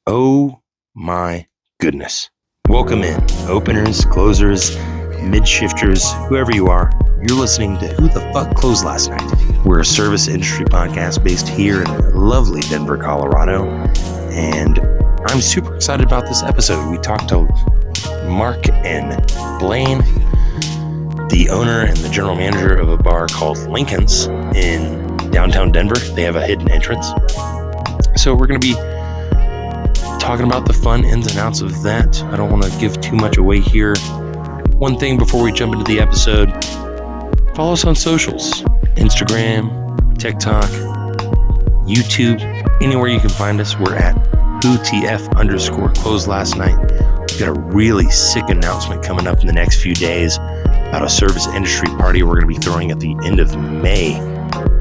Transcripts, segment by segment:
Oh my goodness. Welcome in, openers, closers, mid-shifters, whoever you are. You're listening to Who the Fuck Closed Last Night. We're a service industry podcast based here in lovely Denver, Colorado. And I'm super excited about this episode. We talked to Mark and Blain, the owner and the general manager of a bar called Lincoln's in downtown Denver. They have a hidden entrance. So we're going to be talking about the fun ins and outs of that. I don't want to give too much away here. One thing before we jump into the episode, follow us on socials, Instagram, TikTok, YouTube, anywhere you can find us. We're at WTF_closed last night. We've got a really sick announcement coming up in the next few days about a service industry party we're going to be throwing at the end of May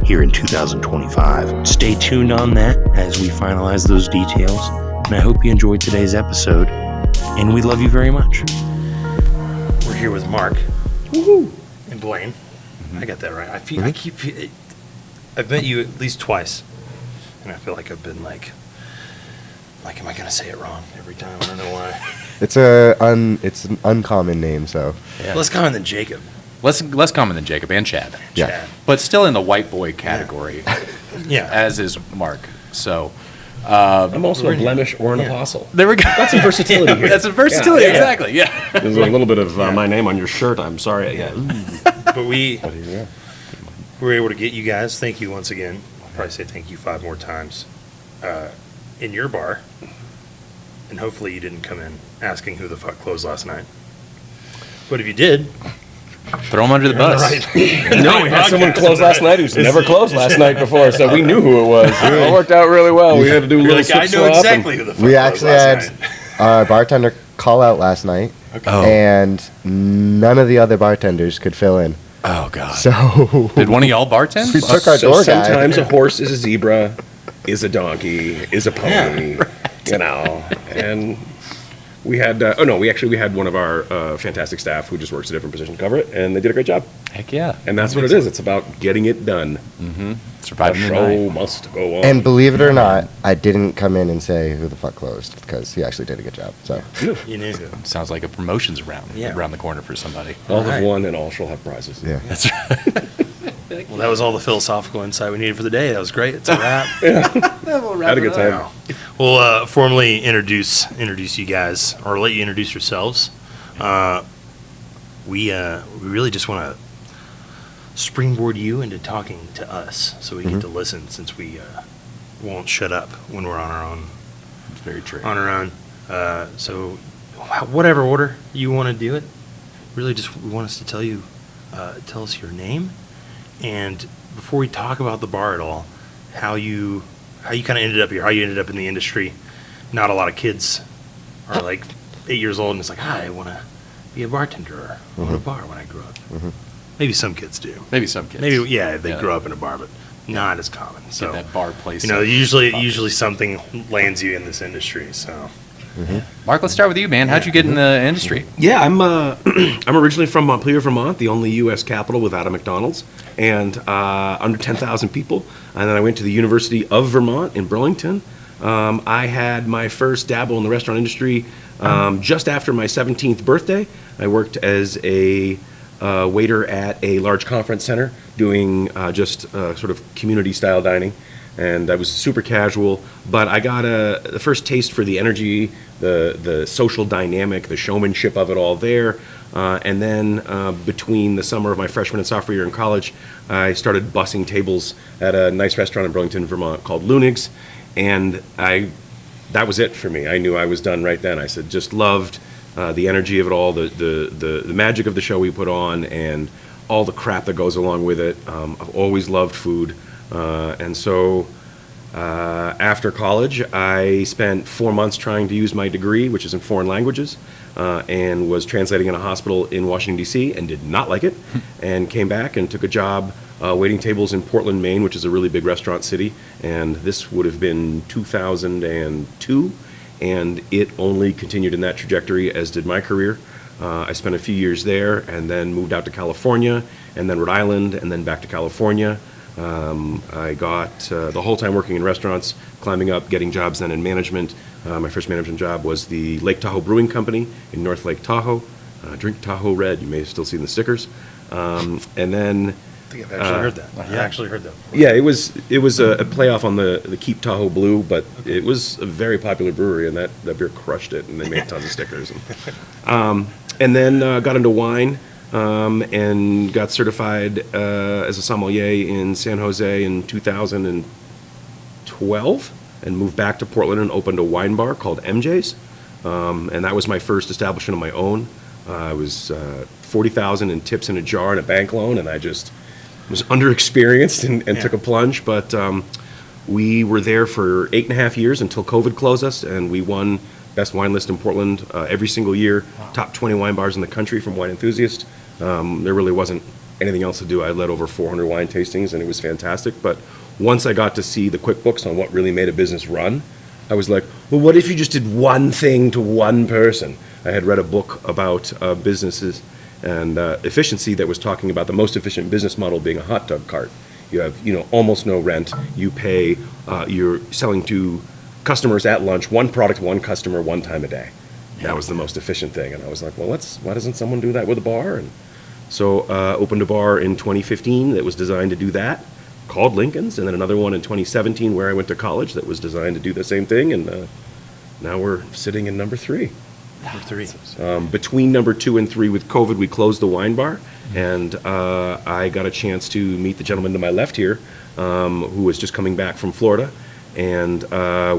here in 2025. Stay tuned on that as we finalize those details. And I hope you enjoyed today's episode, and we love you very much. We're here with Mark and Blain. I got that right. I've met you at least twice, and I feel like I've been like, am I gonna say it wrong every time? I don't know why. It's an uncommon name, so Yeah. Less common than Jacob. Less common than Jacob and Chad. Yeah. But still in the white boy category, Yeah. as is Mark. So I'm also a blemish or an apostle. there we go. That's some versatility here. That's a versatility, Yeah. exactly. Yeah. There's a little bit of my name on your shirt. I'm sorry. Yeah. But we were able to get you guys. Thank you once again. I'll probably say thank you 5 more times in your bar. And hopefully you didn't come in asking who the fuck closed last night. But if you did, Throw him under the bus. No, we had someone close last night who's never closed last night before, so we knew who it was. It worked out really well. We had to do a you're little like, I know exactly who the fuck we closed actually last had night. our bartender call out last night, and none of the other bartenders could fill in. Oh, God. So Did one of y'all bartend? we took our door guy. Sometimes a horse is a zebra, is a donkey, is a pony, you know. And we had, we had one of our fantastic staff who just works a different position to cover it, and they did a great job. Heck yeah. And that's what it is. It's about getting it done. The Surviving the show night. must go on. And believe it or not, I didn't come in and say who the fuck closed because he actually did a good job. So You knew. Sounds like a promotions round around the corner for somebody. all Alright. have won, and all shall have prizes. yeah, That's right. Well, that was all the philosophical insight we needed for the day. That was great. It's a wrap. Had a good time. We'll formally introduce you guys, or let you introduce yourselves. We really just want to springboard you into talking to us, so we get to listen, since we won't shut up when we're on our own. It's very true. On our own. So, whatever order you want to do it, really just we want us to tell us your name, and before we talk about the bar at all, how you kind of ended up here, how you ended up in the industry. Not a lot of kids are like 8 years old and it's like, I want to be a bartender or own a bar when I grow up. Maybe some kids do. Maybe some kids. Maybe, yeah, they Yeah. grow up in a bar, but not as common. So, Get that bar place. usually something lands you in this industry. So, Mark, let's start with you, man. How'd you get in the industry? Yeah, I'm I'm originally from Montpelier, Vermont, the only U.S. capital without a McDonald's, and under 10,000 people. And then I went to the University of Vermont in Burlington. I had my first dabble in the restaurant industry just after my 17th birthday. I worked as a waiter at a large conference center doing just sort of community-style dining. And I was super casual, but I got the first taste for the energy, the social dynamic, the showmanship of it all there. And then between the summer of my freshman and sophomore year in college, I started bussing tables at a nice restaurant in Burlington, Vermont called Lunig's. And that was it for me. I knew I was done right then. I said, just loved the energy of it all, the magic of the show we put on, and all the crap that goes along with it. I've always loved food. And so after college, I spent 4 months trying to use my degree, which is in foreign languages, and was translating in a hospital in Washington, D.C., and did not like it, and came back and took a job waiting tables in Portland, Maine, which is a really big restaurant city. And this would have been 2002, and it only continued in that trajectory, as did my career. I spent a few years there and then moved out to California, and then Rhode Island, and then back to California. I got the whole time working in restaurants, climbing up, getting jobs then in management. My first management job was the Lake Tahoe Brewing Company in North Lake Tahoe. Drink Tahoe Red. You may have still seen the stickers. And then, I think I've actually heard that. I actually heard that. yeah, it was a playoff on the Keep Tahoe Blue, but it was a very popular brewery, and that beer crushed it, and they made tons of stickers. And then got into wine and got certified as a sommelier in San Jose in 2012, and moved back to Portland and opened a wine bar called MJ's. And that was my first establishment of my own. I was $40,000 in tips in a jar and a bank loan, and I just was underexperienced and took a plunge. But we were there for 8.5 years until COVID closed us, and we won Best Wine List in Portland every single year. Wow. Top 20 wine bars in the country from Wine Enthusiast. There really wasn't anything else to do. I led over 400 wine tastings, and it was fantastic. But once I got to see the QuickBooks on what really made a business run, I was like, well, what if you just did one thing to one person? I had read a book about businesses and efficiency that was talking about the most efficient business model being a hot dog cart. You have, almost no rent. You pay, you're selling to customers at lunch, one product, one customer, one time a day. That was the most efficient thing. And I was like, well, why doesn't someone do that with a bar? And so opened a bar in 2015 that was designed to do that, called Lincoln's, and then another one in 2017 where I went to college that was designed to do the same thing. And now we're sitting in number 3. Number 3. Between number 2 and 3 with COVID, we closed the wine bar, and I got a chance to meet the gentleman to my left here, who was just coming back from Florida, and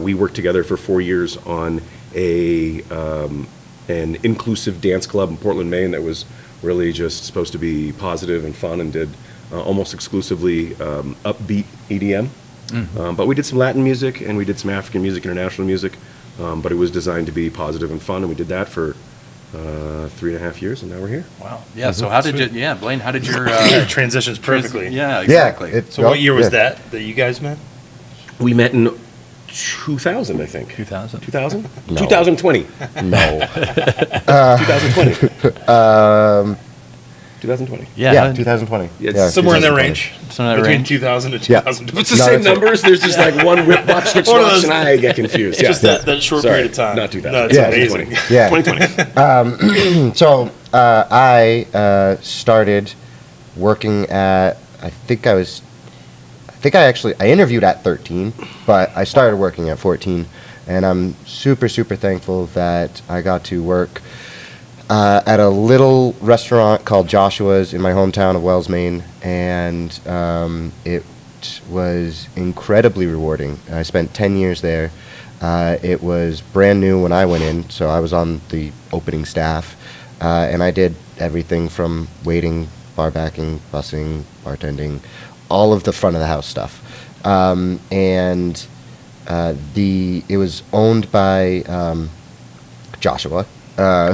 we worked together for 4 years on an inclusive dance club in Portland, Maine that was really just supposed to be positive and fun, and did almost exclusively upbeat EDM. But we did some Latin music, and we did some African music, international music. But it was designed to be positive and fun, and we did that for 3.5 years, and now we're here. Wow. Yeah. So how did you? Yeah, Blaine. How did your transitions perfectly? Yeah. Exactly. Yeah, So what year was that you guys met? We met in 2000, I think. 2000. 2000? No. 2020. No. 2020. 2020. Yeah, 2020. Yeah, Yeah, Somewhere in that 2020. range. Somewhere in that Between range. 2000 and Yeah. 2020. It's the No, same it's numbers. There's just like one whip watch, switch One of watch, those- and I get confused. It's just that short Sorry, period of time. Not 2000. No, it's Yeah. amazing. 2020. So I started working at, I interviewed at 13, but I started working at 14, and I'm super, super thankful that I got to work at a little restaurant called Joshua's in my hometown of Wells, Maine, and it was incredibly rewarding. I spent 10 years there. It was brand new when I went in, so I was on the opening staff, and I did everything from waiting, bar backing, bussing, bartending, all of the front of the house stuff. And it was owned by Joshua,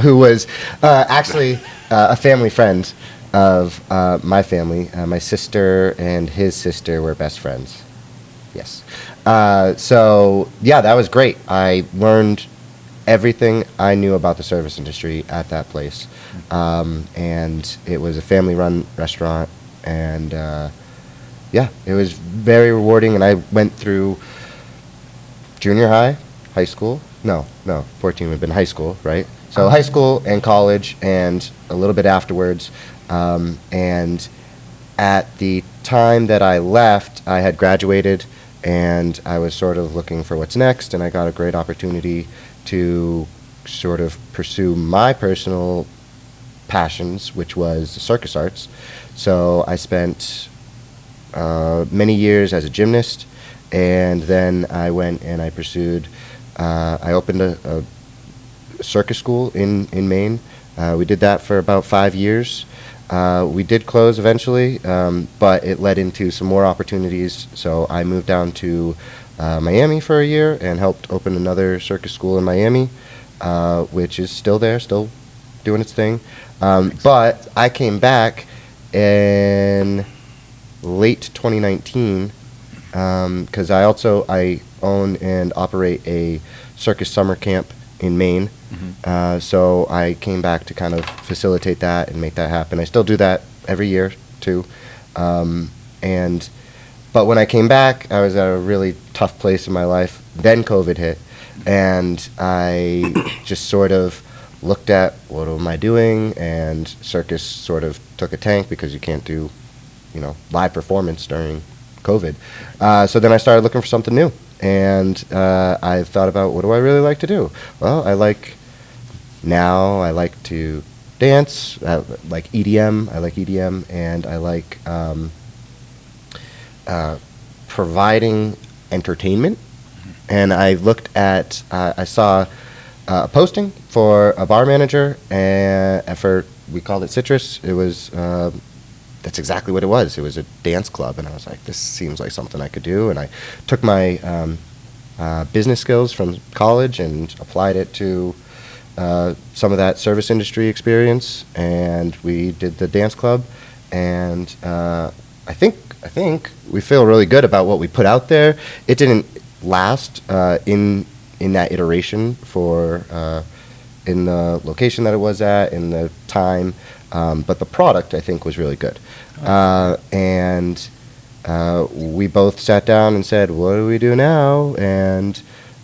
who was actually a family friend of my family. My sister and his sister were best friends. Yes. So, yeah, that was great. I learned everything I knew about the service industry at that place. And it was a family-run restaurant. And, yeah, it was very rewarding. And I went through junior high, high school. No, 14 would have been high school, right? So high school and college and a little bit afterwards. And at the time that I left, I had graduated, and I was sort of looking for what's next, and I got a great opportunity to sort of pursue my personal passions, which was the circus arts. So I spent many years as a gymnast, and then I went and I pursued, I opened a circus school in Maine. We did that for about 5 years. We did close eventually, but it led into some more opportunities. So I moved down to Miami for a year and helped open another circus school in Miami, which is still there, still doing its thing. But I came back in late 2019 because I own and operate a circus summer camp in Maine. So I came back to kind of facilitate that and make that happen. I still do that every year too. And But when I came back, I was at a really tough place in my life. Then COVID hit, and I just sort of looked at what am I doing, and circus sort of took a tank because you can't do, live performance during COVID. So then I started looking for something new, and I thought about what do I really like to do? Well, I like to dance, like EDM, and I like providing entertainment. And I looked at, I saw a posting for a bar manager, and we called it Citrus. It was, that's exactly what it was. It was a dance club, and I was like, this seems like something I could do. And I took my business skills from college and applied it to some of that service industry experience, and we did the dance club. And I think we feel really good about what we put out there. It didn't last in that iteration for in the location that it was at, in the time, but the product I think was really good. And we both sat down and said, what do we do now? And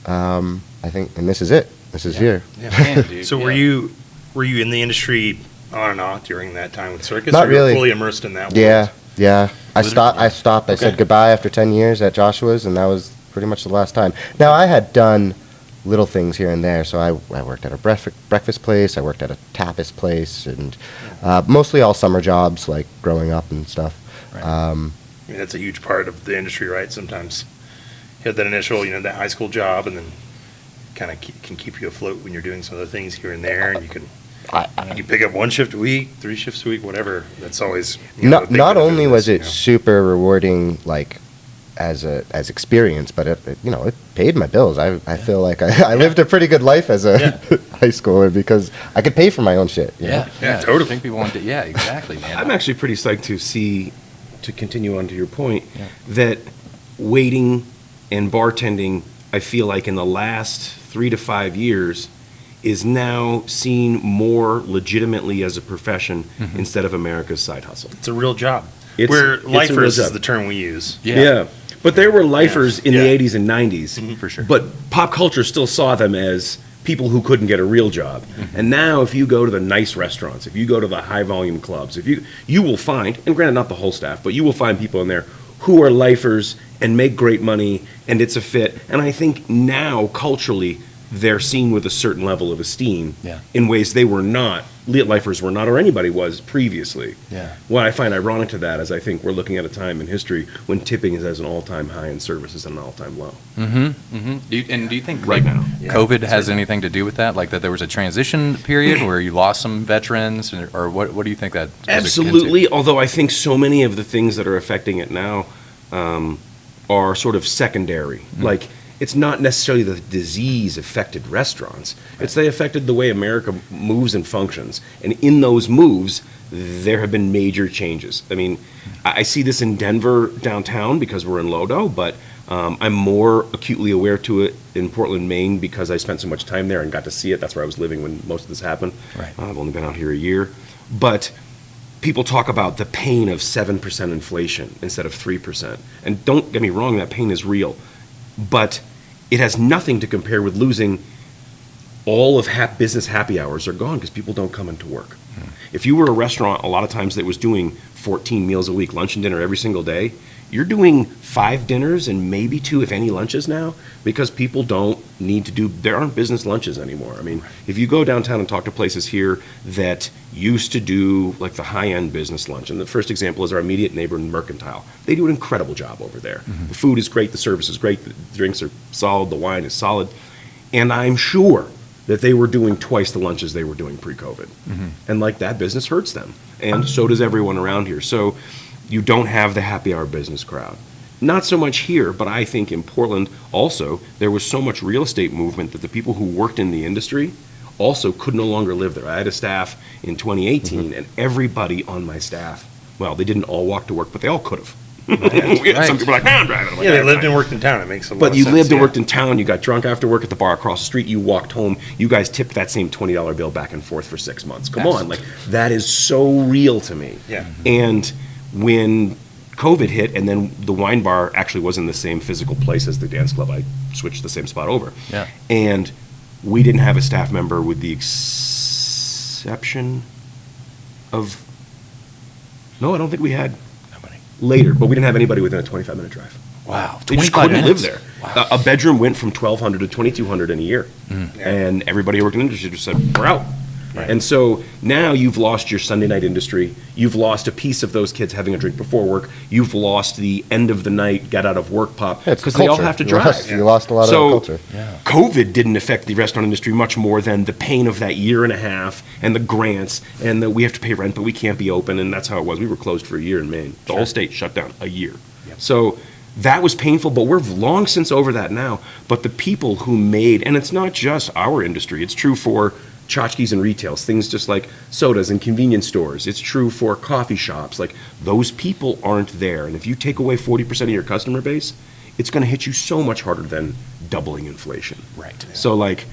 I think, and this is it. This is here. Yeah, man, dude. So were you in the industry on and off during that time with circus? Not or you were really. fully immersed in that world? Yeah. I stopped. I Okay. said goodbye after 10 years at Joshua's, and that was pretty much the last time. Now, I had done little things here and there. So I worked at a breakfast place. I worked at a tapas place, and mostly all summer jobs, like growing up and stuff. Right. I mean, that's a huge part of the industry, right? Sometimes you have that initial, that high school job, and then kind of can keep you afloat when you're doing some other things here and there, and you can pick up 1 shift a week, 3 shifts a week, whatever. That's always Not a big benefit only of was this, it super rewarding, like as experience, but it paid my bills. I feel like I lived a pretty good life as a high schooler because I could pay for my own shit. you know? Yeah, totally. I think people want to. Yeah, exactly, man. I'm actually pretty psyched to continue on to your point, that waiting and bartending, I feel like in the last 3 to 5 years, is now seen more legitimately as a profession instead of America's side hustle. It's a real job. It's Where a real lifers is job. the term we use. Yeah. But there were lifers in Yeah. the 80s and 90s. For sure. But pop culture still saw them as people who couldn't get a real job. And now if you go to the nice restaurants, if you go to the high volume clubs, if you will find, and granted not the whole staff, but you will find people in there who are lifers and make great money, and it's a fit. And I think now culturally they're seen with a certain level of esteem in ways they were not, lifers were not, or anybody was previously. Yeah. What I find ironic to that is I think we're looking at a time in history when tipping is at an all-time high and service is at an all-time low. Do you think Right now. COVID has anything to do with that? Like that there was a transition period where you lost some veterans, or what do you think that was akin to? Absolutely, although I think so many of the things that are affecting it now are sort of secondary. Like, it's not necessarily the disease affected restaurants. It's they affected the way America moves and functions. And in those moves, there have been major changes. I mean, I see this in Denver downtown because we're in Lodo, but I'm more acutely aware to it in Portland, Maine, because I spent so much time there and got to see it. That's where I was living when most of this happened. Right. I've only been out here a year. But people talk about the pain of 7% inflation instead of 3%. And don't get me wrong, that pain is real. But it has nothing to compare with losing all of business happy hours are gone because people don't come into work. If you were a restaurant a lot of times that was doing 14 meals a week, lunch and dinner every single day, you're doing 5 dinners and maybe 2, if any, lunches now because people don't need to there aren't business lunches anymore. I mean, if you go downtown and talk to places here that used to do like the high-end business lunch, and the first example is our immediate neighbor in Mercantile. They do an incredible job over there. The food is great, the service is great, the drinks are solid, the wine is solid, and I'm sure that they were doing twice the lunches they were doing pre-COVID. And like that business hurts them. And so does everyone around here. So you don't have the happy hour business crowd. Not so much here, but I think in Portland also, there was so much real estate movement that the people who worked in the industry also could no longer live there. I had a staff in 2018, and everybody on my staff, well, they didn't all walk to work, but they all could have. Some people are like, nah, I'm driving. I'm like, Yeah, they "I'm lived fine." and worked in town. It makes a lot But of you sense. lived and yeah. worked in town, you got drunk after work at the bar across the street, you walked home, you guys tipped that same $20 bill back and forth for 6 months. Come on, like, that is so real to me. Yeah. And when COVID hit, and then the wine bar actually was in the same physical place as the dance club. I switched the same spot over. Yeah. And we didn't have a staff member with the exception of, no, I don't think we had Nobody. later, but we didn't have anybody within a 25-minute drive. Wow. They just 25 couldn't minutes? live there. Wow. A bedroom went from 1,200 to 2,200 in a year. And everybody who worked in the industry just said, we're out. Right. And so now you've lost your Sunday night industry. You've lost a piece of those kids having a drink before work. You've lost the end of the night, get out of work pop, Yeah, it's because they all culture. have to You drive. lost a lot of So, that culture. Yeah. COVID didn't affect the restaurant industry much more than the pain of that year and a half and the grants and that we have to pay rent, but we can't be open. And that's how it was. We were closed for a year in Maine. The whole state shut down a year. So that was painful, but we're long since over that now. But the people who made, and it's not just our industry, it's true for tchotchkes and retails, things just like sodas and convenience stores. It's true for coffee shops. Like, those people aren't there. And if you take away 40% of your customer base, it's going to hit you so much harder than doubling inflation. Right. So, like,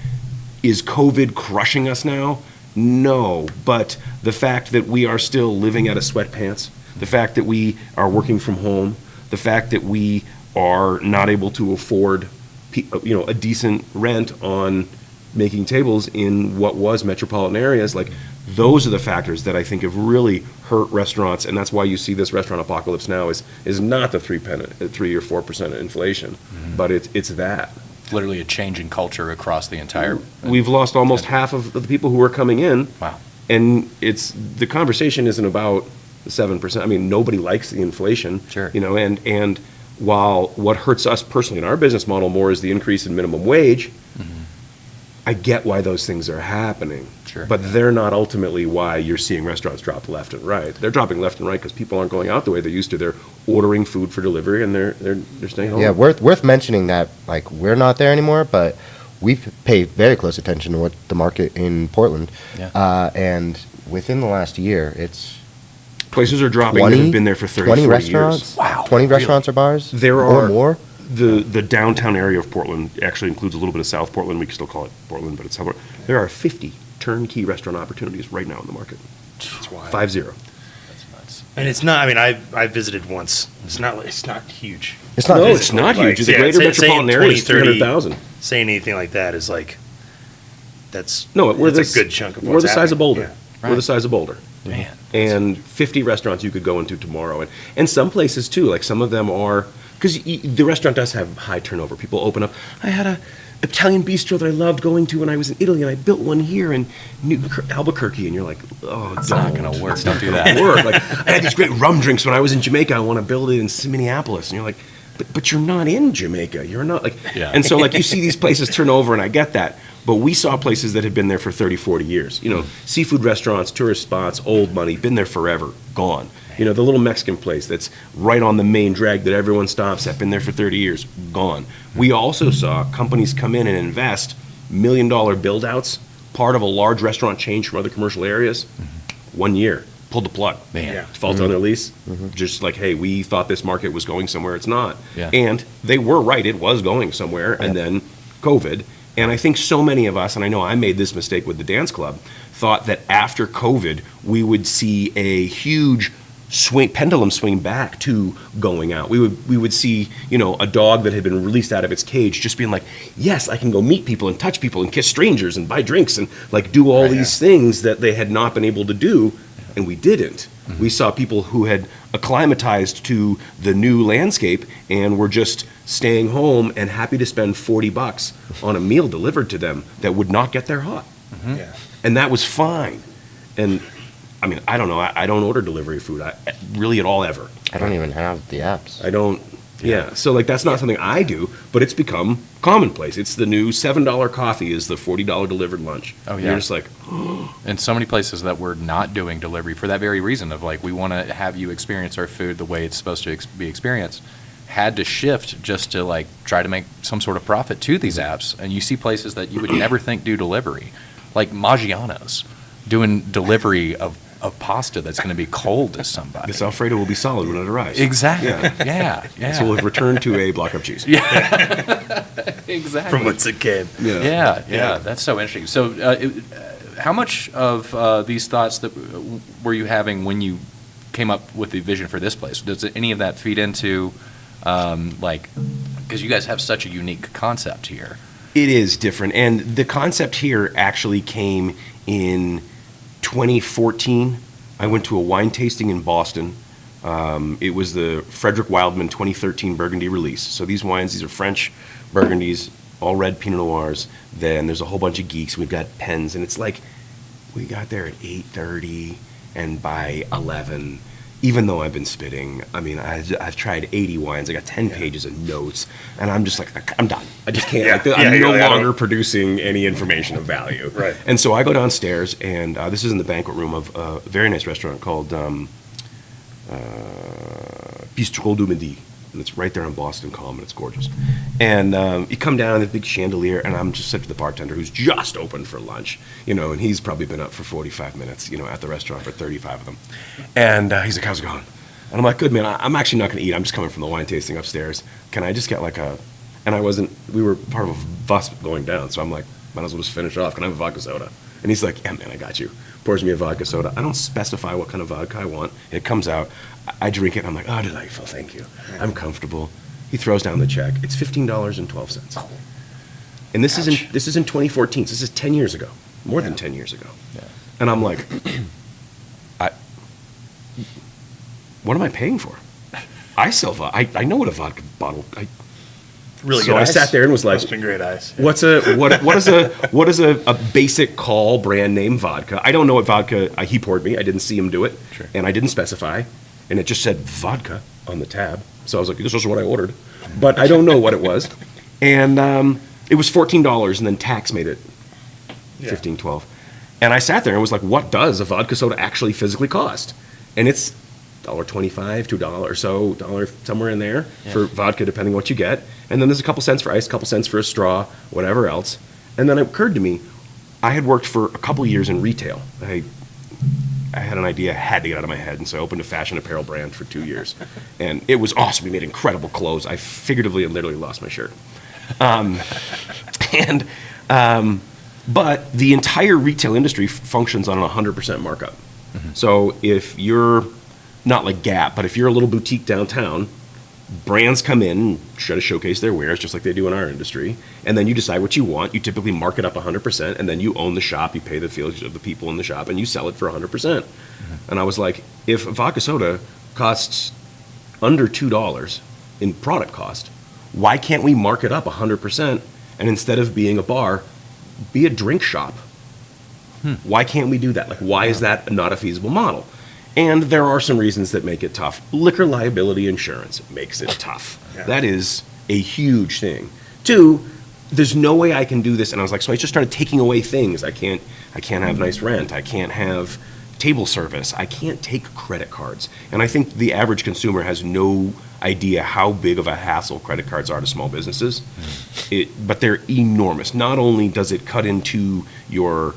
is COVID crushing us now? No. But the fact that we are still living out of sweatpants, the fact that we are working from home, the fact that we are not able to afford, a decent rent on making tables in what was metropolitan areas, like, those are the factors that I think have really hurt restaurants, and that's why you see this restaurant apocalypse now is not the 3 or 4% inflation, but it's that. Literally a change in culture across the entire. We've lost almost half of the people who are coming in. Wow. And the conversation isn't about the 7%. I mean, nobody likes the inflation. Sure. And while what hurts us personally in our business model more is the increase in minimum wage, I get why those things are happening. Sure. But they're not ultimately why you're seeing restaurants drop left and right. They're dropping left and right because people aren't going out the way they used to. They're ordering food for delivery and they're staying home. Yeah, worth mentioning that, like, we're not there anymore, but we pay very close attention to what the market in Portland. Yeah. And within the last year, it's Places are dropping that have been there for 30, 20 40 restaurants. years. Wow. 20 restaurants or bars? There or are more? The downtown area of Portland actually includes a little bit of South Portland. We can still call it Portland, but it's South Portland. There are 50 turnkey restaurant opportunities right now in the market. That's wild. 50. That's nuts. And it's not. I mean, I visited once. It's not huge. It's not No, huge. it's not Like, huge. The yeah, greater metropolitan saying area is 20, 30, 300,000. Saying anything like that is like, that's We're that's a good chunk of We're what's the size of happening. Boulder. Yeah. We're the size of Boulder. Man. And 50 restaurants you could go into tomorrow. And some places too, like some of them are, because the restaurant does have high turnover. People open up. I had a Italian bistro that I loved going to when I was in Italy, and I built one here in Albuquerque, and you're like, oh, It's not going to work. Don't do that. work. Like, I had these great rum drinks when I was in Jamaica. I want to build it in Minneapolis, and you're like, but you're not in Jamaica. You're not like, Yeah. and so like you see these places turn over, and I get that. But we saw places that had been there for 30, 40 years. Seafood restaurants, tourist spots, old money, been there forever, gone. The little Mexican place that's right on the main drag that everyone stops at, been there for 30 years, gone. We also saw companies come in and invest $1 million build-outs, part of a large restaurant chain from other commercial areas, 1 year, pulled the plug. Man. Yeah. Default on their lease, just like, hey, we thought this market was going somewhere, it's not. Yeah. And they were right, it was going somewhere, and then COVID. And I think so many of us, and I know I made this mistake with the dance club, thought that after COVID, we would see a huge pendulum swing back to going out. We would see, a dog that had been released out of its cage just being like, yes, I can go meet people and touch people and kiss strangers and buy drinks and like do all these things that they had not been able to do, and we didn't. We saw people who had acclimatized to the new landscape and were just staying home and happy to spend $40 on a meal delivered to them that would not get there hot. Yeah. And that was fine. And I mean, I don't know. I don't order delivery food really at all ever. I don't even have the apps. I don't. Yeah. So like that's not something I do, but it's become commonplace. It's the new $7 coffee is the $40 delivered lunch. Oh, And yeah. you're just like, And so many places that we're not doing delivery for that very reason of like, we want to have you experience our food the way it's supposed to be experienced, had to shift just to like try to make some sort of profit to these apps. And you see places that you would never think do delivery, like Maggiano's doing delivery of pasta that's going to be cold to somebody. this Alfredo will be solid when it arrives. Exactly. Yeah. Yeah. So we'll have returned to a block of cheese. Exactly. From whence it came. Yeah. That's so interesting. So, how much of these thoughts that were you having when you came up with the vision for this place? Does any of that feed into, because you guys have such a unique concept here? It is different. And the concept here actually came in 2014. I went to a wine tasting in Boston. It was the Frederick Wildman 2013 Burgundy release. So these wines, these are French Burgundies, all red Pinot Noirs. Then there's a whole bunch of geeks. We've got pens. And it's like, we got there at 8:30, and by 11, even though I've been spitting, I mean, I've tried 80 wines. I got 10 pages of notes, and I'm just like, I'm done. I just can't. I'm no longer producing any information of value. Right. And so I go downstairs, and this is in the banquet room of a very nice restaurant called Bistrot du Midi. And it's right there on Boston Common. It's gorgeous. And you come down, the big chandelier, and I'm just said to the bartender, who's just opened for lunch, and he's probably been up for 45 minutes, at the restaurant for 35 of them. And he's like, how's it going? And I'm like, good, man. I'm actually not going to eat. I'm just coming from the wine tasting upstairs. Can I just get we were part of a bus going down, so I'm like, might as well just finish off. Can I have a vodka soda? And he's like, yeah, man, I got you. Pours me a vodka soda. I don't specify what kind of vodka I want. It comes out. I drink it. I'm like, oh, delightful. Thank you. I'm comfortable. He throws down the check. It's $15.12. And this is in 2014. So this is 10 years ago, more than 10 years ago. Yeah. And I'm like, what am I paying for? I sell vodka. I know what a vodka bottle. Really so good I ice. sat there and was like, Must have been great ice. what is a basic call brand name vodka? I don't know what vodka he poured me. I didn't see him do it, Sure. and I didn't specify, and it just said vodka on the tab. So I was like, this is what I ordered, but I don't know what it was, and it was $14, and then tax made it $15.12, and I sat there and was like, what does a vodka soda actually physically cost? And it's $1.25 to $1 or so, somewhere in there for vodka, depending what you get. And then there's a couple cents for ice, a couple cents for a straw, whatever else. And then it occurred to me, I had worked for a couple years in retail. I had an idea, had to get out of my head, and so I opened a fashion apparel brand for 2 years. And it was awesome. We made incredible clothes. I figuratively and literally lost my shirt. But the entire retail industry functions on a 100% markup. Mm-hmm. So if you're not like Gap, but if you're a little boutique downtown, brands come in and try to showcase their wares just like they do in our industry, and then you decide what you want. You typically mark it up 100%, and then you own the shop, you pay the fees of the people in the shop, and you sell it for 100%. Mm-hmm. And I was like, if vodka soda costs under $2 in product cost, why can't we mark it up 100%, and instead of being a bar, be a drink shop? Why can't we do that? Like, why is that not a feasible model? And there are some reasons that make it tough. Liquor liability insurance makes it tough. Yeah. That is a huge thing. Two, there's no way I can do this. And I was like, so I just started taking away things. I can't have nice rent. I can't have table service. I can't take credit cards. And I think the average consumer has no idea how big of a hassle credit cards are to small businesses. But they're enormous. Not only does it cut into your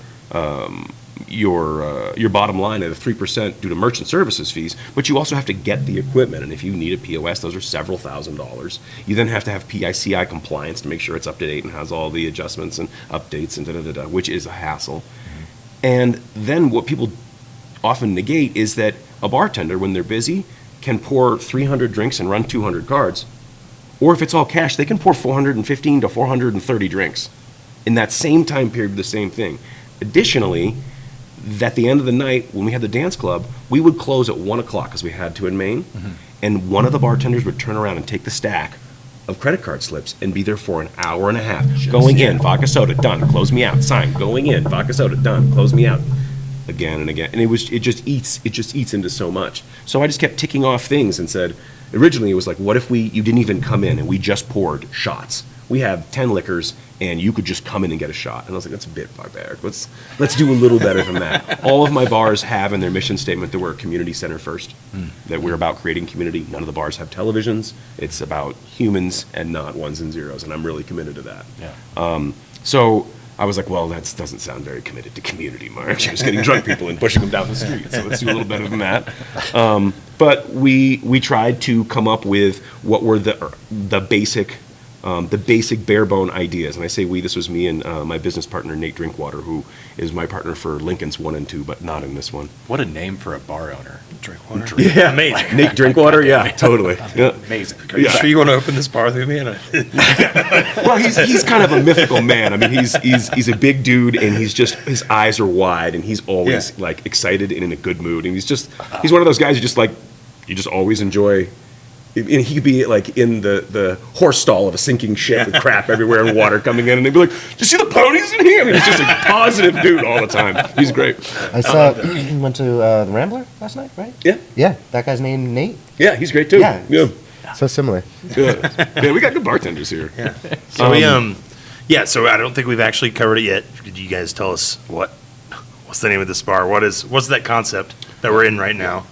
bottom line at a 3% due to merchant services fees, but you also have to get the equipment. And if you need a POS, those are several $1,000s. You then have to have PICI compliance to make sure it's up to date and has all the adjustments and updates and which is a hassle. Mm-hmm. And then what people often negate is that a bartender, when they're busy, can pour 300 drinks and run 200 cards. Or if it's all cash, they can pour 415 to 430 drinks in that same time period, the same thing. Additionally, at the end of the night, when we had the dance club, we would close at 1 o'clock, because we had to in Maine, and one of the bartenders would turn around and take the stack of credit card slips and be there for an hour and a half. Going in, vodka soda, done, close me out, sign. Going in, vodka soda, done, close me out. Again and again. And it just eats into so much. So I just kept ticking off things and said, originally it was like, what if you didn't even come in and we just poured shots? We have 10 liquors, and you could just come in and get a shot. And I was like, that's a bit barbaric. Let's do a little better than that. All of my bars have in their mission statement that we're a community center first, that we're about creating community. None of the bars have televisions. It's about humans and not ones and zeros, and I'm really committed to that. Yeah. So I was like, well, that doesn't sound very committed to community, Mark. You're just getting drunk people and pushing them down the street. So let's do a little better than that. But we tried to come up with what were the basic the basic bare bone ideas. And I say we, this was me and my business partner, Nate Drinkwater, who is my partner for Lincoln's 1 and 2, but not in this one. What a name for a bar owner. Drinkwater. Yeah, Amazing. Nate Drinkwater, yeah, totally. Yeah. Amazing. Are you sure you want to open this bar with me? Well, he's kind of a mythical man. I mean, he's a big dude, and his eyes are wide, and he's always like excited and in a good mood, and he's one of those guys you just always enjoy. And he could be like in the horse stall of a sinking ship with crap everywhere and water coming in, and they'd be like, "Did you see the ponies in here?" I mean, he's just a positive dude all the time. He's great. I saw went to the Rambler last night, right? Yeah, Yeah, that guy's named Nate. yeah, he's great too. Yeah. Yeah, So similar. yeah, we got good bartenders here. Yeah. So so I don't think we've actually covered it yet. Could you guys tell us what's the name of this bar? What's that concept that we're in right now?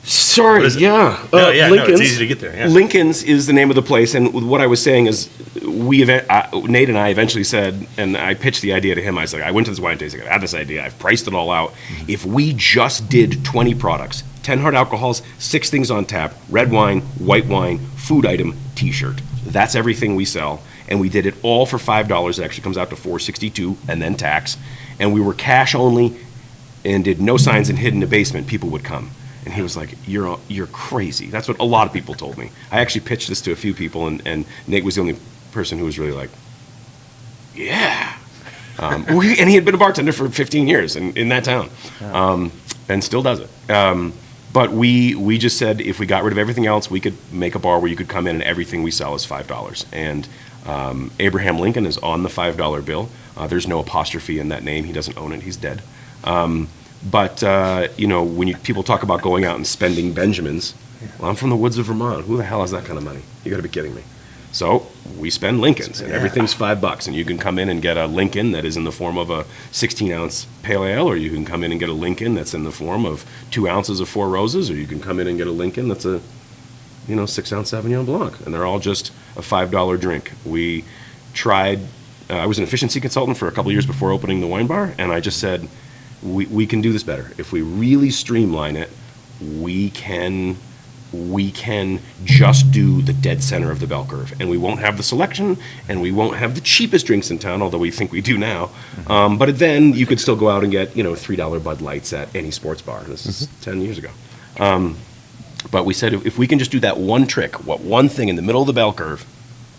Sorry, What is it? yeah. No, yeah, no, it's Lincoln's. easy to get there, yeah. Lincoln's is the name of the place, and what I was saying is, Nate and I eventually said, and I pitched the idea to him. I was like, I went to this wine tasting. I had this idea. I've priced it all out. If we just did 20 products, 10 hard alcohols, 6 things on tap: red wine, white wine, food item, T-shirt. That's everything we sell, and we did it all for $5. It actually comes out to $4.62, and then tax. And we were cash only, and did no signs and hid in the basement. People would come. And he was like, you're crazy. That's what a lot of people told me. I actually pitched this to a few people, and Nate was the only person who was really like, yeah. And he had been a bartender for 15 years in that town, and still does it. But we just said if we got rid of everything else, we could make a bar where you could come in and everything we sell is $5. And Abraham Lincoln is on the $5 bill. There's no apostrophe in that name. He doesn't own it. He's dead. But when people talk about going out and spending Benjamins, well, I'm from the woods of Vermont. Who the hell has that kind of money? You got to be kidding me. So we spend Lincolns, and everything's $5, and you can come in and get a Lincoln that is in the form of a 16-ounce pale ale, or you can come in and get a Lincoln that's in the form of 2 ounces of Four Roses, or you can come in and get a Lincoln that's a 6-ounce Sauvignon Blanc, and they're all just a $5 drink. We tried. I was an efficiency consultant for a couple of years before opening the wine bar, and I just said, we can do this better. If we really streamline it, we can just do the dead center of the bell curve, and we won't have the selection, and we won't have the cheapest drinks in town, although we think we do now. But then you could still go out and get $3 Bud Lights at any sports bar. This is 10 years ago. But we said if we can just do that one trick, one thing in the middle of the bell curve,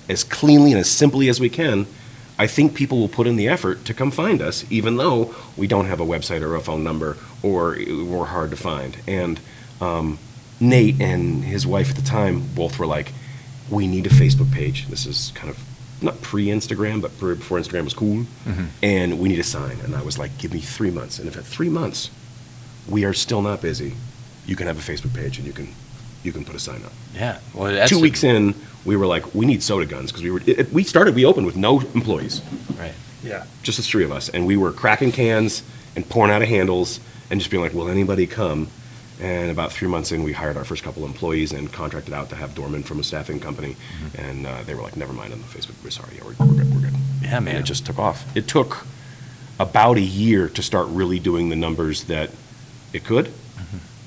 as cleanly and as simply as we can, I think people will put in the effort to come find us, even though we don't have a website or a phone number, or we're hard to find. And Nate and his wife at the time both were like, we need a Facebook page. This is kind of not pre-Instagram, but before Instagram was cool. And we need a sign. And I was like, give me 3 months. And if at 3 months we are still not busy, you can have a Facebook page and you can put a sign up. Yeah. Well, that's 2 weeks in, we were like, we need soda guns, because we opened with no employees, right. Yeah. just the 3 of us, and we were cracking cans and pouring out of handles and just being like, will anybody come? And about 3 months in, we hired our first couple of employees and contracted out to have doormen from a staffing company, and they were like, never mind on the Facebook. We're sorry, yeah, we're good. Yeah, man. And it just took off. It took about a year to start really doing the numbers that it could,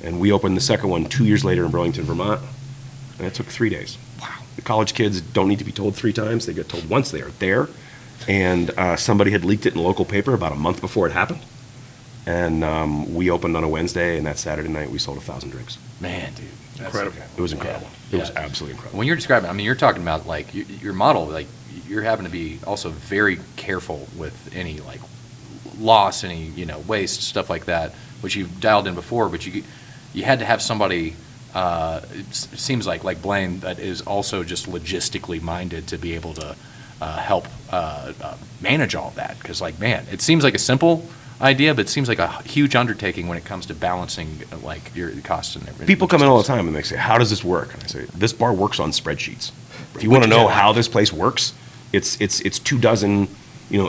and we opened the second one 2 years later in Burlington, Vermont, and it took 3 days. Wow. The college kids don't need to be told 3 times. They get told once. They are there. And somebody had leaked it in the local paper about a month before it happened. And we opened on a Wednesday, and that Saturday night we sold 1,000 drinks. Man, dude. That's Incredible. It was incredible. Yeah. It was absolutely incredible. When you're describing, I mean, you're talking about like your model, like you're having to be also very careful with any like loss, any waste, stuff like that, which you've dialed in before. But you had to have somebody. It seems like Blain that is also just logistically minded to be able to help manage all of that. Because man, it seems like a simple idea, but it seems like a huge undertaking when it comes to balancing like your costs and everything. People come in all the time and they say, how does this work? And I say, this bar works on spreadsheets. If you want to know how this place works, it's 24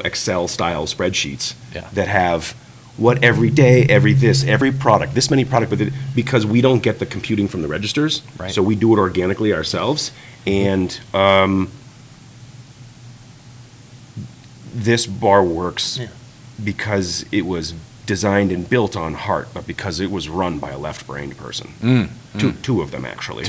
Excel style spreadsheets that have what every day, every product, this many product, because we don't get the computing from the registers, right. So we do it organically ourselves. And this bar works because it was designed and built on heart, but because it was run by a left-brained person. Two of them, actually.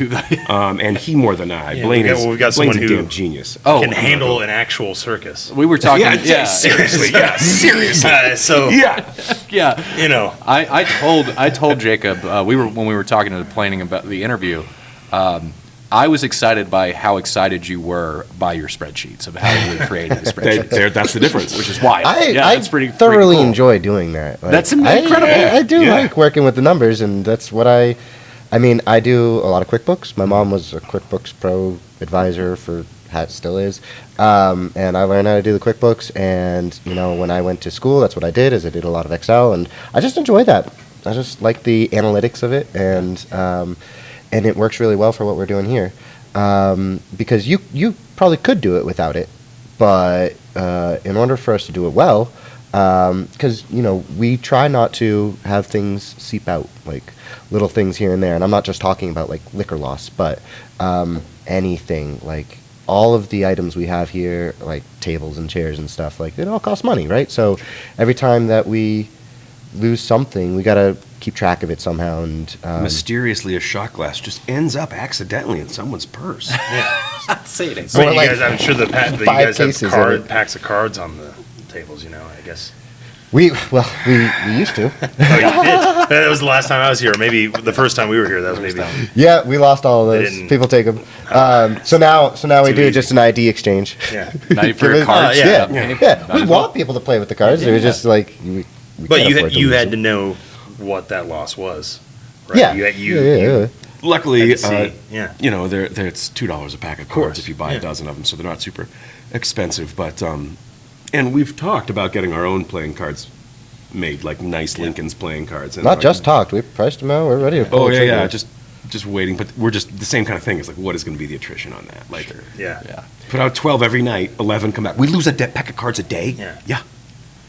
And he more than I. Yeah, Blain we've got someone Blain's a who damn genius. can handle an actual circus. We were talking. Yeah, seriously. Yeah, seriously. So Yeah. you know, I told Jacob when we were talking to planning about the interview. I was excited by how excited you were by your spreadsheets of how you were creating the spreadsheets. That's the difference. Which is why. I that's pretty thoroughly cool. enjoy doing that. Like, That's incredible. I do Yeah. like working with the numbers, and that's what I mean, I do a lot of QuickBooks. My mom was a QuickBooks Pro advisor still is, and I learned how to do the QuickBooks. And when I went to school, that's what I did. Is I did a lot of Excel, and I just enjoyed that. I just like the analytics of it, and it works really well for what we're doing here. Because you probably could do it without it, but in order for us to do it well, because we try not to have things seep out, like little things here and there. And I'm not just talking about like liquor loss, but anything, like all of the items we have here, like tables and chairs and stuff, like it all costs money, right? So every time that we lose something, we gotta keep track of it somehow. And Mysteriously, a shot glass just ends up accidentally in someone's purse. Say it. but you like guys, I'm sure that you 5 guys cases have of it. packs of cards on the tables. I guess. we used to. Oh, you did. That was the last time I was here. Maybe the first time we were here. That was maybe. Yeah, we lost all of They those. didn't- People take them. So now we Too do easy. just an ID exchange. Yeah. Now for Give it- cards. yeah. Might We as well. want people to play with the cards. They're just like. We But can't afford you lose had to them. know what that loss was. Right? Yeah. You Luckily, had to see. Yeah. it's $2 a pack of cards if you buy a dozen of them, so they're not super expensive. But and we've talked about getting our own playing cards made, like nice Lincoln's playing cards. And Not like- just talked. We priced them out. We're ready to pull Oh the yeah, trigger. just waiting. But we're just the same kind of thing. It's like, what is going to be the attrition on that? Like, Yeah. put out 12 every night, 11 come back. We lose a pack of cards a day. Yeah. Yeah.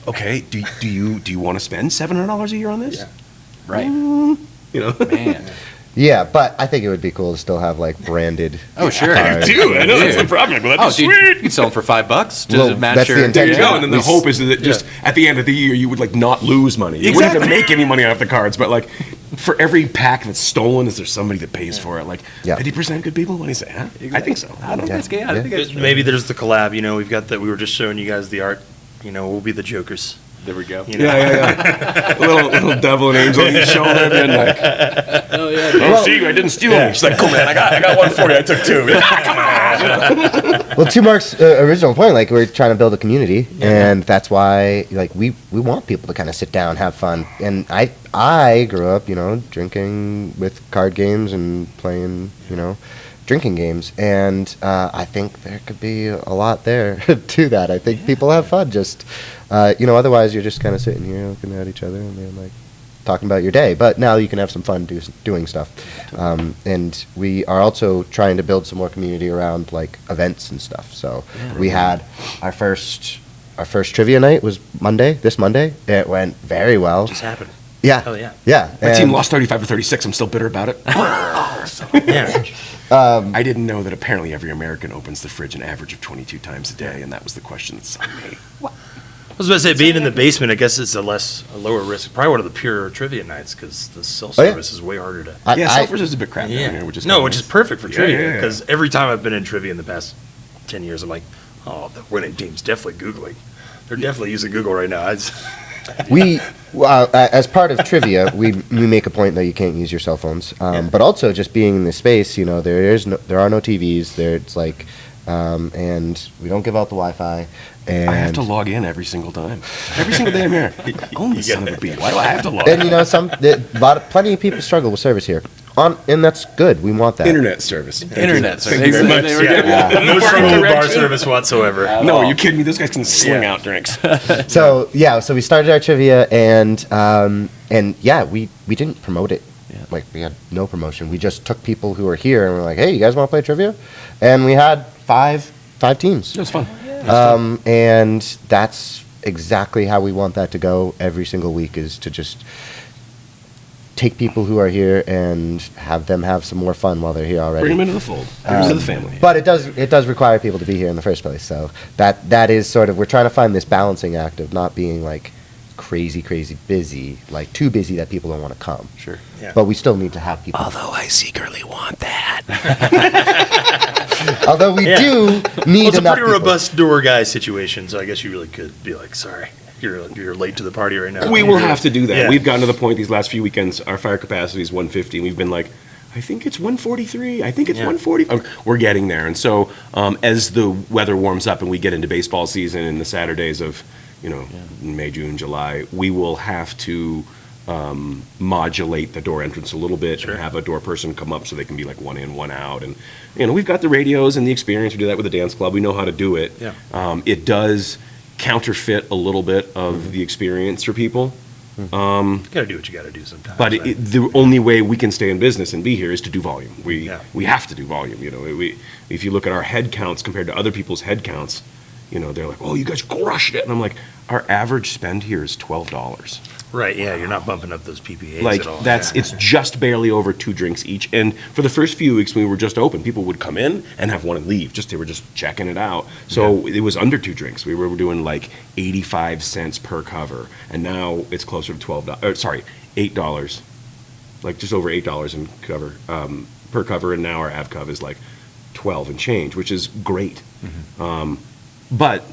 Okay. Do you want to spend $700 a year on this? Yeah. Right. Man. Yeah, but I think it would be cool to still have like branded. Oh, sure. cards. Dude, I know that's the Dude. problem. Well, Oh, that's dude, sweet. you can sell them for $5. Does Well, it match that's the your? intention. There you go. And then the We hope is that just at the end of the year, you would like not lose money. You wouldn't have to make any money off the cards, but like for every pack that's stolen, is there somebody that pays for it? Like Yeah. 50% good people? What do you say? Huh? I think so. I don't think Yeah. I think it's Maybe there's the collab. We've got that. We were just showing you guys the art. We'll be the Jokers. There we go. Yeah. little devil and angel on each shoulder, and like, Oh yeah. oh, see, I didn't steal any. She's like, cool, man, I got one for you. I took two. Well, to Mark's original point, like we're trying to build a community, and that's why like we want people to kind of sit down, have fun. And I grew up, drinking with card games and playing, drinking games, and I think there could be a lot there to that. I think people have fun. Just otherwise you're just kind of sitting here looking at each other and then like talking about your day. But now you can have some fun doing stuff. And we are also trying to build some more community around like events and stuff. So we had our first trivia night was this Monday. It went very well. Just happened. Yeah. Hell yeah. Yeah. My team and- lost 35-36. I'm still bitter about it. Yeah. I didn't know that apparently every American opens the fridge an average of 22 times a day, and that was the question that sunk me. I was about to say, being in the basement, I guess it's a lower risk. Probably one of the pure trivia nights because the cell Oh, yeah. service is way harder to. Yeah, Selfridge is a bit crap down here, which is which is perfect for Yeah, trivia yeah, yeah. because every time I've been in trivia in the past 10 years, I'm like, oh, the winning team's definitely Googling. They're definitely using Google right now. We, as part of trivia, we make a point that you can't use your cell phones. But also, just being in this space, there are no TVs. It's like, and we don't give out the Wi-Fi. And I have to log in every single time. Every single day I'm here. Only son of a bitch. Why do I have to log in? And plenty of people struggle with service here. And that's good. We want that. Internet service. Internet. Thank you very much. They were getting- No struggle with bar service whatsoever. No, are you kidding me? Those guys can sling Yeah. out drinks. So we started our trivia, and we didn't promote it. Like we had no promotion. We just took people who were here and we're like, hey, you guys want to play trivia? And we had five teams. It was fun. And that's exactly how we want that to go every single week, is to just take people who are here and have them have some more fun while they're here already. Bring them into the fold. Members of the family. But it does require people to be here in the first place. So that is sort of, we're trying to find this balancing act of not being like crazy busy, like too busy that people don't want to come. Sure. Yeah. But we still need to have people. Although I secretly want that. Although we Yeah. do Well, need it's a enough pretty people. robust door guy situation, so I guess you really could be like, sorry, you're late to the party right now. We will have to do that. Yeah. We've gotten to the point these last few weekends, our fire capacity is 150, and we've been like, I think it's 143. I think it's Yeah. 140. We're getting there. And so as the weather warms up and we get into baseball season and the Saturdays of, May, June, July, we will have to modulate the door entrance a little bit Sure. and have a door person come up so they can be like one in, one out. And, we've got the radios and the experience. We do that with the dance club. We know how to do it. Yeah. It does counterfeit a little bit of the experience for people. You gotta do what you gotta do sometimes. But right? the only way we can stay in business and be here is to do volume. Yeah. We have to do volume. If you look at our head counts compared to other people's head counts, they're like, "Oh, you guys crushed it," and I'm like, "Our average spend here is $12." Right, yeah, you're not bumping up those PPAs Like at all. it's just barely over 2 drinks each. And for the first few weeks when we were just open, people would come in and have one and leave. They were just checking it out. So it was under 2 drinks. We were doing like 85 cents per cover, and now it's closer to $8, like just over $8 in cover per cover. And now our Av Cov is like 12 and change, which is great. But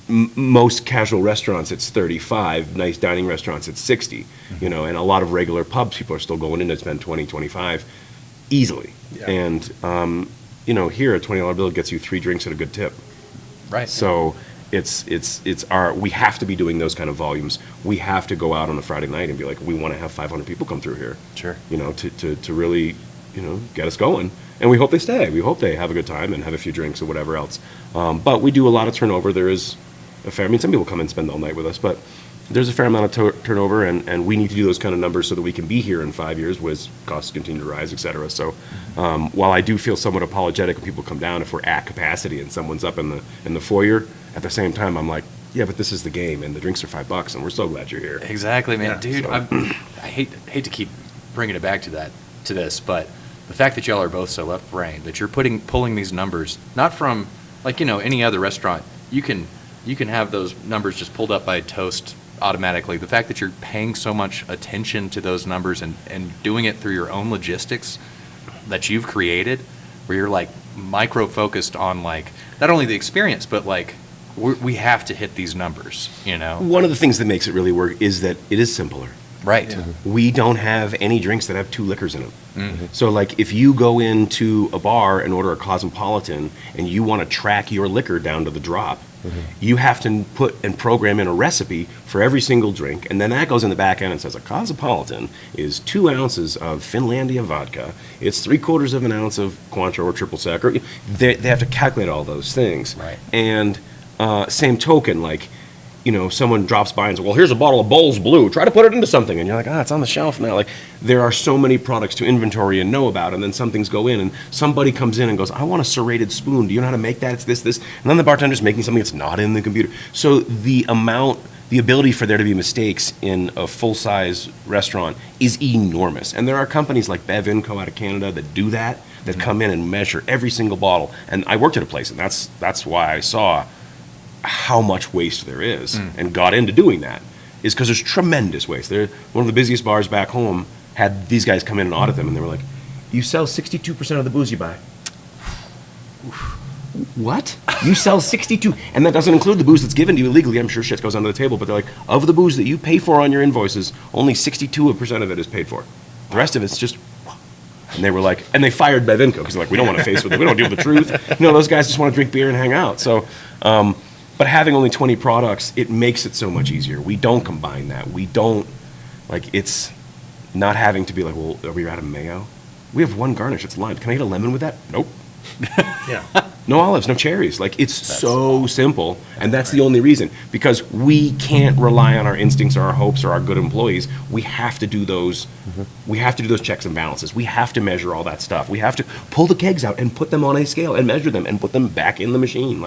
most casual restaurants it's 35, nice dining restaurants it's 60, and a lot of regular pubs people are still going in to spend 20, 25 easily. Yeah. And here a $20 bill gets you 3 drinks at a good tip. Right. So we have to be doing those kind of volumes. We have to go out on a Friday night and be like, we want to have 500 people come through here. Sure. To really, get us going. And we hope they stay. We hope they have a good time and have a few drinks or whatever else. But we do a lot of turnover. There is some people come and spend all night with us, but there's a fair amount of turnover, and we need to do those kind of numbers so that we can be here in 5 years as costs continue to rise, et cetera. So while I do feel somewhat apologetic when people come down if we're at capacity and someone's up in the foyer, at the same time I'm like, yeah, but this is the game, and the drinks are $5, and we're so glad you're here. Exactly, man. Yeah, Dude, so- I hate to keep bringing it back to this, but the fact that y'all are both so left-brained, that you're pulling these numbers, not from, like, any other restaurant, you can have those numbers just pulled up by Toast automatically. The fact that you're paying so much attention to those numbers and doing it through your own logistics that you've created, where you're like micro-focused on like, not only the experience, but like, we have to hit these numbers, One of the things that makes it really work is that it is simpler. Right. We don't have any drinks that have 2 liquors in them. So like if you go into a bar and order a Cosmopolitan and you want to track your liquor down to the drop, you have to put and program in a recipe for every single drink, and then that goes in the back end and says a Cosmopolitan is 2 ounces of Finlandia vodka, it's 3/4 of an ounce of Cointreau or triple sec. They have to calculate all those things. Right. And same token, like, someone drops by and says, well, here's a bottle of Bowls Blue. Try to put it into something. And you're like, it's on the shelf now. Like, there are so many products to inventory and know about, and then some things go in, and somebody comes in and goes, I want a serrated spoon. Do you know how to make that? It's this. And then the bartender's making something that's not in the computer. So the ability for there to be mistakes in a full-size restaurant is enormous. And there are companies like Bev Inco out of Canada that do that come in and measure every single bottle. And I worked at a place, and that's why I saw how much waste there is and got into doing that, is because there's tremendous waste. They're one of the busiest bars back home had these guys come in and audit them, and they were like, you sell 62% of the booze you buy. What? You sell 62, and that doesn't include the booze that's given to you illegally. I'm sure shit goes under the table, but they're like, of the booze that you pay for on your invoices, only 62% of it is paid for. The rest of it's just. And they were like, and they fired Bev Inco because they're like, we don't want to face with it. We don't deal with the truth. Those guys just want to drink beer and hang out. So, but having only 20 products, it makes it so much easier. We don't combine that. We don't, it's not having to be like, well, are we out of mayo? We have 1 garnish, it's lime. Can I get a lemon with that? Nope. Yeah. No olives, no cherries. It's so simple, and that's the only reason. Because we can't rely on our instincts or our hopes or our good employees. We have to do those. We have to do those checks and balances. We have to measure all that stuff. We have to pull the kegs out and put them on a scale and measure them and put them back in the machine.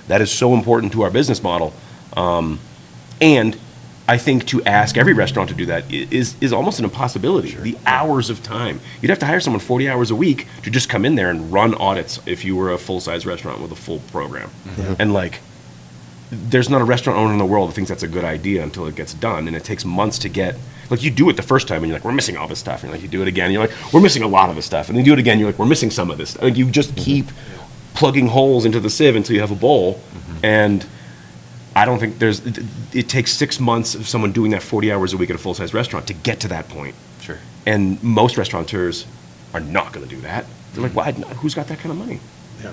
That is so important to our business model. And I think to ask every restaurant to do that is almost an impossibility. Sure. The hours of time. You'd have to hire someone 40 hours a week to just come in there and run audits if you were a full-size restaurant with a full program. And there's not a restaurant owner in the world that thinks that's a good idea until it gets done, and it takes months to get. Like, you do it the first time, and you're like, we're missing all this stuff. And like, you do it again, and you're like, we're missing a lot of this stuff. And then you do it again, you're like, we're missing some of this. Like, you just keep plugging holes into the sieve until you have a bowl. And I don't think it takes 6 months of someone doing that 40 hours a week at a full-size restaurant to get to that point. Sure. And most restaurateurs are not going to do that. They're like, why? Who's got that kind of money? Yeah.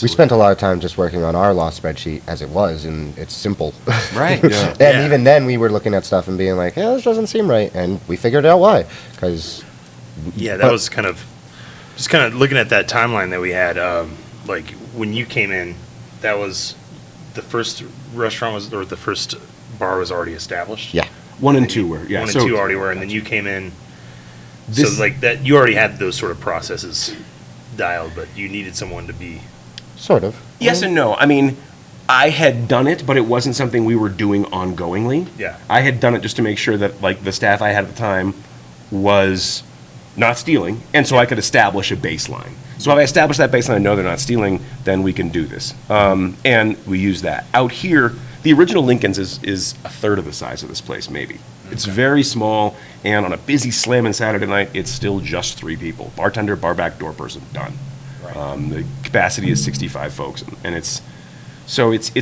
We spent a lot of time just working on our loss spreadsheet as it was, and it's simple. Right. Yeah. And Yeah. even then, we were looking at stuff and being like, yeah, this doesn't seem right. And we figured out why. Because Yeah, that was kind of looking at that timeline that we had. Like when you came in, that was the first restaurant or the first bar was already established. yeah. 1 and 2 were, yeah. One and So two already were, and then you came in. This- So like that, you already had those sort of processes dialed, but you needed someone to be. Sort of. Yes and no. I mean, I had done it, but it wasn't something we were doing ongoingly. Yeah. I had done it just to make sure that, like, the staff I had at the time was not stealing, and so I could establish a baseline. So if I establish that baseline and know they're not stealing, then we can do this. And we use that. Out here, the original Lincoln's is a third of the size of this place, maybe. It's very small, and on a busy slamming Saturday night, it's still just 3 people. Bartender, bar back, door person, done. The capacity is 65 folks, and it's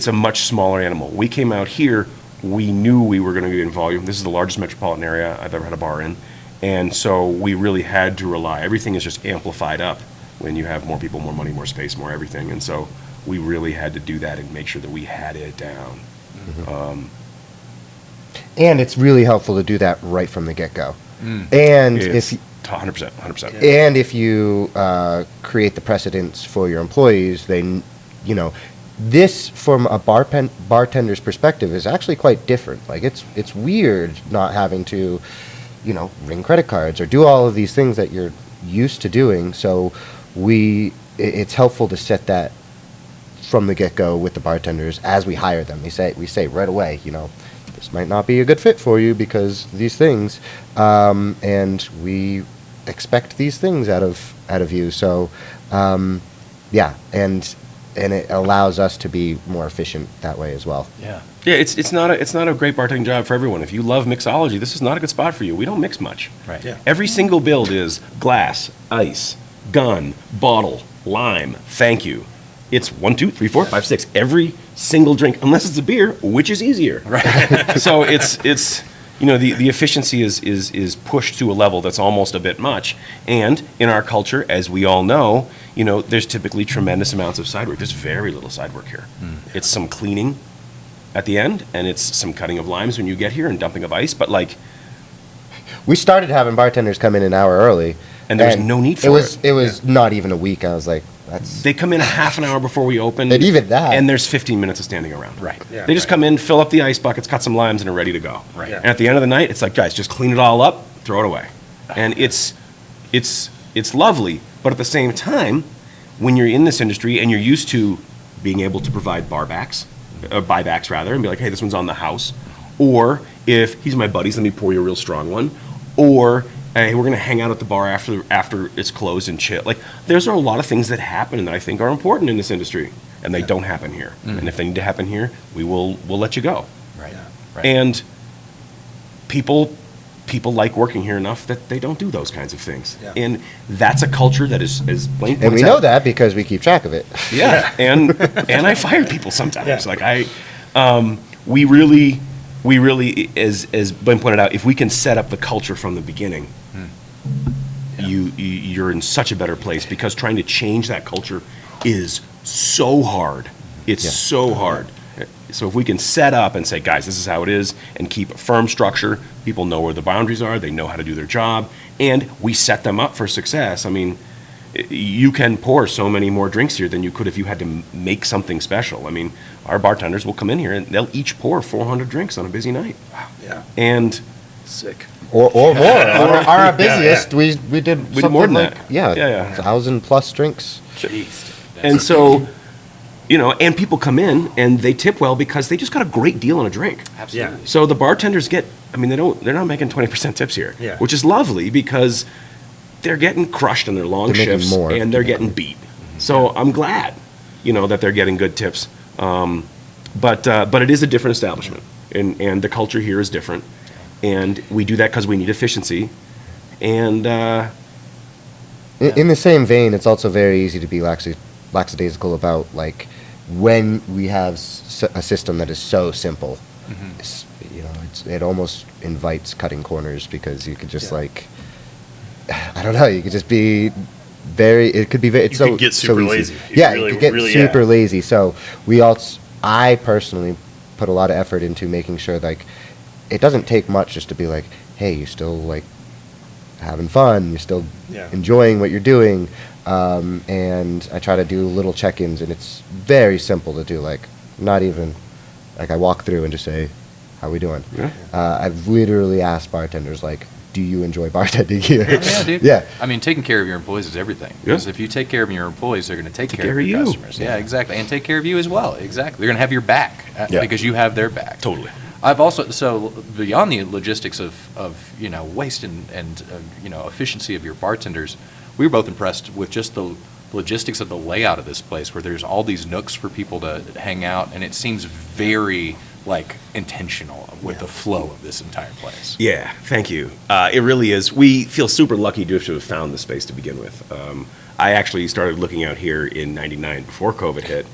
a much smaller animal. We came out here, we knew we were going to be in volume. This is the largest metropolitan area I've ever had a bar in, and so we really had to rely. Everything is just amplified up when you have more people, more money, more space, more everything, and so we really had to do that and make sure that we had it down. And it's really helpful to do that right from the get-go. And It's if 100%. and if you create the precedents for your employees, this from a bartender's perspective is actually quite different. Like it's weird not having to, ring credit cards or do all of these things that you're used to doing. So it's helpful to set that from the get-go with the bartenders as we hire them. We say right away, this might not be a good fit for you because these things, and we expect these things out of you. So, yeah, and it allows us to be more efficient that way as well. Yeah. Yeah, it's not a great bartending job for everyone. If you love mixology, this is not a good spot for you. We don't mix much. Right. Yeah. Every single build is glass, ice, gun, bottle, lime, thank you. It's 1, 2, 3, 4, 5, 6. Every single drink, unless it's a beer, which is easier. Right. So it's the efficiency is pushed to a level that's almost a bit much. And in our culture, as we all know, there's typically tremendous amounts of side work. There's very little side work here. It's some cleaning at the end, and it's some cutting of limes when you get here and dumping of ice. But like, We started having bartenders come in an hour early, And there was no need for it. It was not even a week. I was like, they come in a half an hour before we open. And even that. And there's 15 minutes of standing around. Right. Yeah, They just come in, fill up the ice buckets, cut some limes, and are ready to go. Right. Yeah. And at the end of the night, it's like, guys, just clean it all up, throw it away. And it's lovely, but at the same time, when you're in this industry and you're used to being able to provide buybacks, and be like, hey, this one's on the house. Or if he's my buddies, let me pour you a real strong one. Or hey, we're going to hang out at the bar after it's closed and chill. Like, there's a lot of things that happen that I think are important in this industry, and they don't happen here. And if they need to happen here, we'll let you go. Right. Yeah. Right. And people like working here enough that they don't do those kinds of things. Yeah. And that's a culture that is Blain and we points know out. that because we keep track of it. Yeah, and I fire people sometimes. Yeah. Like we really, as Blain pointed out, if we can set up the culture from the beginning, you're in such a better place, because trying to change that culture is so hard. It's so hard. So if we can set up and say, guys, this is how it is, and keep a firm structure, people know where the boundaries are, they know how to do their job, and we set them up for success. I mean, you can pour so many more drinks here than you could if you had to make something special. I mean, our bartenders will come in here and they'll each pour 400 drinks on a busy night. Yeah. And Sick. Or more. Our busiest, we did something more than like, that. yeah, Yeah. 1,000+ drinks. Jeez. and so, and people come in and they tip well because they just got a great deal on a drink. Absolutely. Yeah. So the bartenders they're not making 20% tips here, Yeah. which is lovely because they're getting crushed on their long They're making shifts more. and they're getting beat. So I'm glad, that they're getting good tips. but it is a different establishment, and the culture here is different, and we do that because we need efficiency, and In the same vein, it's also very easy to be lackadaisical about like when we have a system that is so simple. It's, you know, it almost invites cutting corners because you could just like, I don't know, you could just be it could be very, it's You so could get so super easy. lazy. You Yeah, really- you could get really, super yeah. lazy. So I personally put a lot of effort into making sure like it doesn't take much just to be like, hey, you're still like having fun, you're still Yeah. enjoying what you're doing, and I try to do little check-ins, and it's very simple to do. Like, not even like I walk through and just say, "How we doing?" Yeah. I've literally asked bartenders like, "Do you enjoy bartending here?" Yeah, dude. Yeah. I mean, taking care of your employees is everything. Yeah. Because if you take care of your employees, they're going to take care of your you. customers. Yeah, exactly. And take care of you as well. Exactly. They're going to have your back Yeah. because you have their back. Totally. I've also, so beyond the logistics of waste and efficiency of your bartenders, we were both impressed with just the logistics of the layout of this place, where there's all these nooks for people to hang out, and it seems very like intentional with the flow of this entire place. Yeah, thank you. It really is. We feel super lucky to have found the space to begin with. I actually started looking out here in '99 before COVID hit.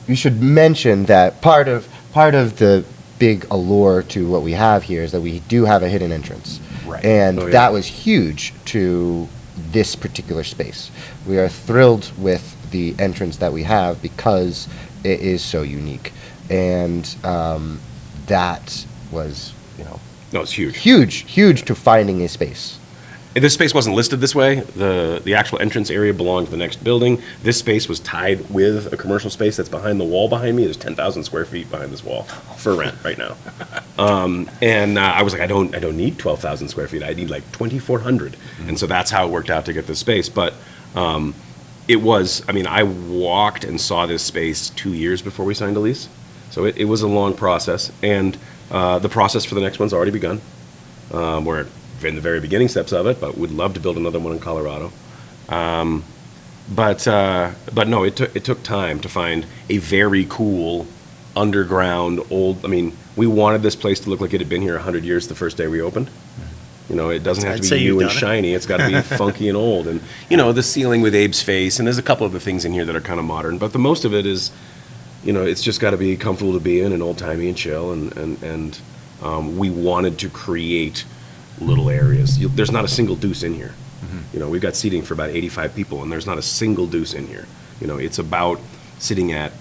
You should mention that part of the big allure to what we have here is that we do have a hidden entrance. Right. And Oh, yeah. that was huge to this particular space. We are thrilled with the entrance that we have because it is so unique. And that was, you know, No, it's huge. huge to finding a space. This space wasn't listed this way. The actual entrance area belonged to the next building. This space was tied with a commercial space that's behind the wall behind me. There's 10,000 square feet behind this wall for rent right now. And I was like, I don't need 12,000 square feet. I need like 2,400. And so that's how it worked out to get this space. But it was, I mean, I walked and saw this space 2 years before we signed a lease. So it was a long process. And the process for the next one's already begun. We're in the very beginning steps of it, but would love to build another one in Colorado. But no, it took time to find a very cool underground old. I mean, we wanted this place to look like it had been here 100 years the first day we opened. You know, it doesn't have I'd to say be you've new and done it. shiny. It's got to be funky and old. And you know, the ceiling with Abe's face, and there's a couple of the things in here that are kind of modern. But the most of it is, you know, it's just got to be comfortable to be in and old timey and chill. And we wanted to create little areas. There's not a single deuce in here. You know, we've got seating for about 85 people, and there's not a single deuce in here. You know, it's about sitting at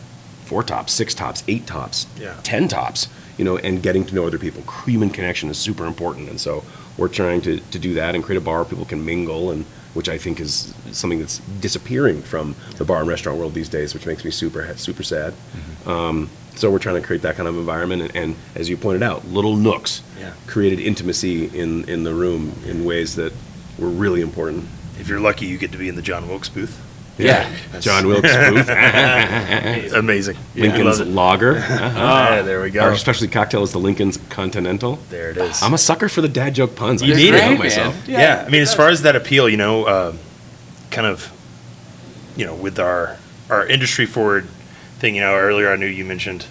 4 tops, 6 tops, 8 tops, Yeah. 10 tops, you know, and getting to know other people. Cream and connection is super important, and so we're trying to do that and create a bar where people can mingle, and which I think is something that's disappearing from the bar and restaurant world these days, which makes me super sad. So we're trying to create that kind of environment, and as you pointed out, little nooks Yeah. created intimacy in the room in ways that were really important. If you're lucky, you get to be in the John Wilkes booth. Yeah. John Wilkes Booth, Amazing. Lincoln's Love it. Lager. Yeah, there we go. Our specialty cocktail is the Lincoln's Continental. There it is. I'm a sucker for the dad joke puns. I You just need can't it, help man. myself. Yeah, I mean, as far as that appeal, you know, kind of, you know, with our industry forward thing, you know, earlier I knew you mentioned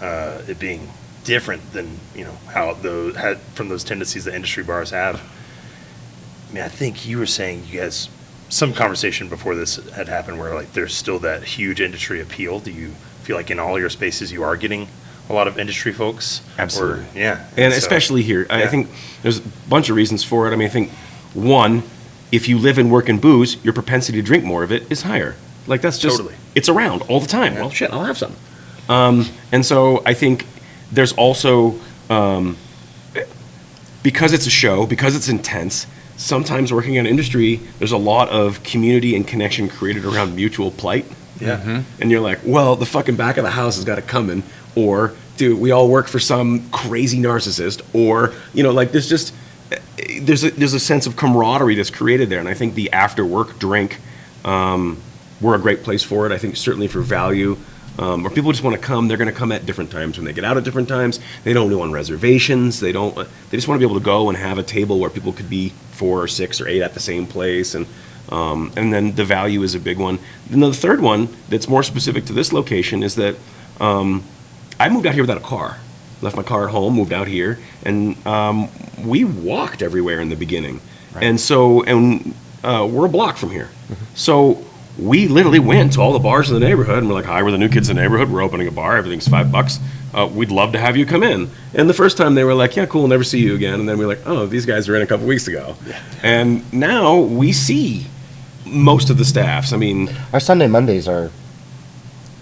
it being different than, you know, how from those tendencies that industry bars have. I mean, I think you were saying you guys, some conversation before this had happened where like there's still that huge industry appeal. Do you feel like in all your spaces you are getting a lot of industry folks? Absolutely. Or, yeah. And so- especially here, I yeah. think there's a bunch of reasons for it. I mean, I think, one, if you live and work in booze, your propensity to drink more of it is higher. Like, that's just, Totally. it's around all the time. Yeah. Well, shit, I'll have some. And so I think there's also, because it's a show, because it's intense, sometimes working in industry, there's a lot of community and connection created around mutual plight. Yeah. And you're like, well, the fucking back of the house has got to come in, or, dude, we all work for some crazy narcissist, or, you know, like there's a sense of camaraderie that's created there. And I think the after work drink, we're a great place for it. I think certainly for value, where people just want to come. They're going to come at different times when they get out at different times. They don't do on reservations. They just want to be able to go and have a table where people could be 4 or 6 or 8 at the same place. And then the value is a big one. And then the third one that's more specific to this location is that I moved out here without a car. Left my car at home, moved out here, and we walked everywhere in the beginning. Right. And so, we're a block from here. So we literally went to all the bars in the neighborhood, and we're like, hi, we're the new kids in the neighborhood. We're opening a bar. Everything's $5. We'd love to have you come in. And the first time they were like, yeah, cool, never see you again. And then we're like, oh, these guys were in a couple weeks ago. Yeah. And now we see most of the staffs. I mean, Our Sunday Mondays are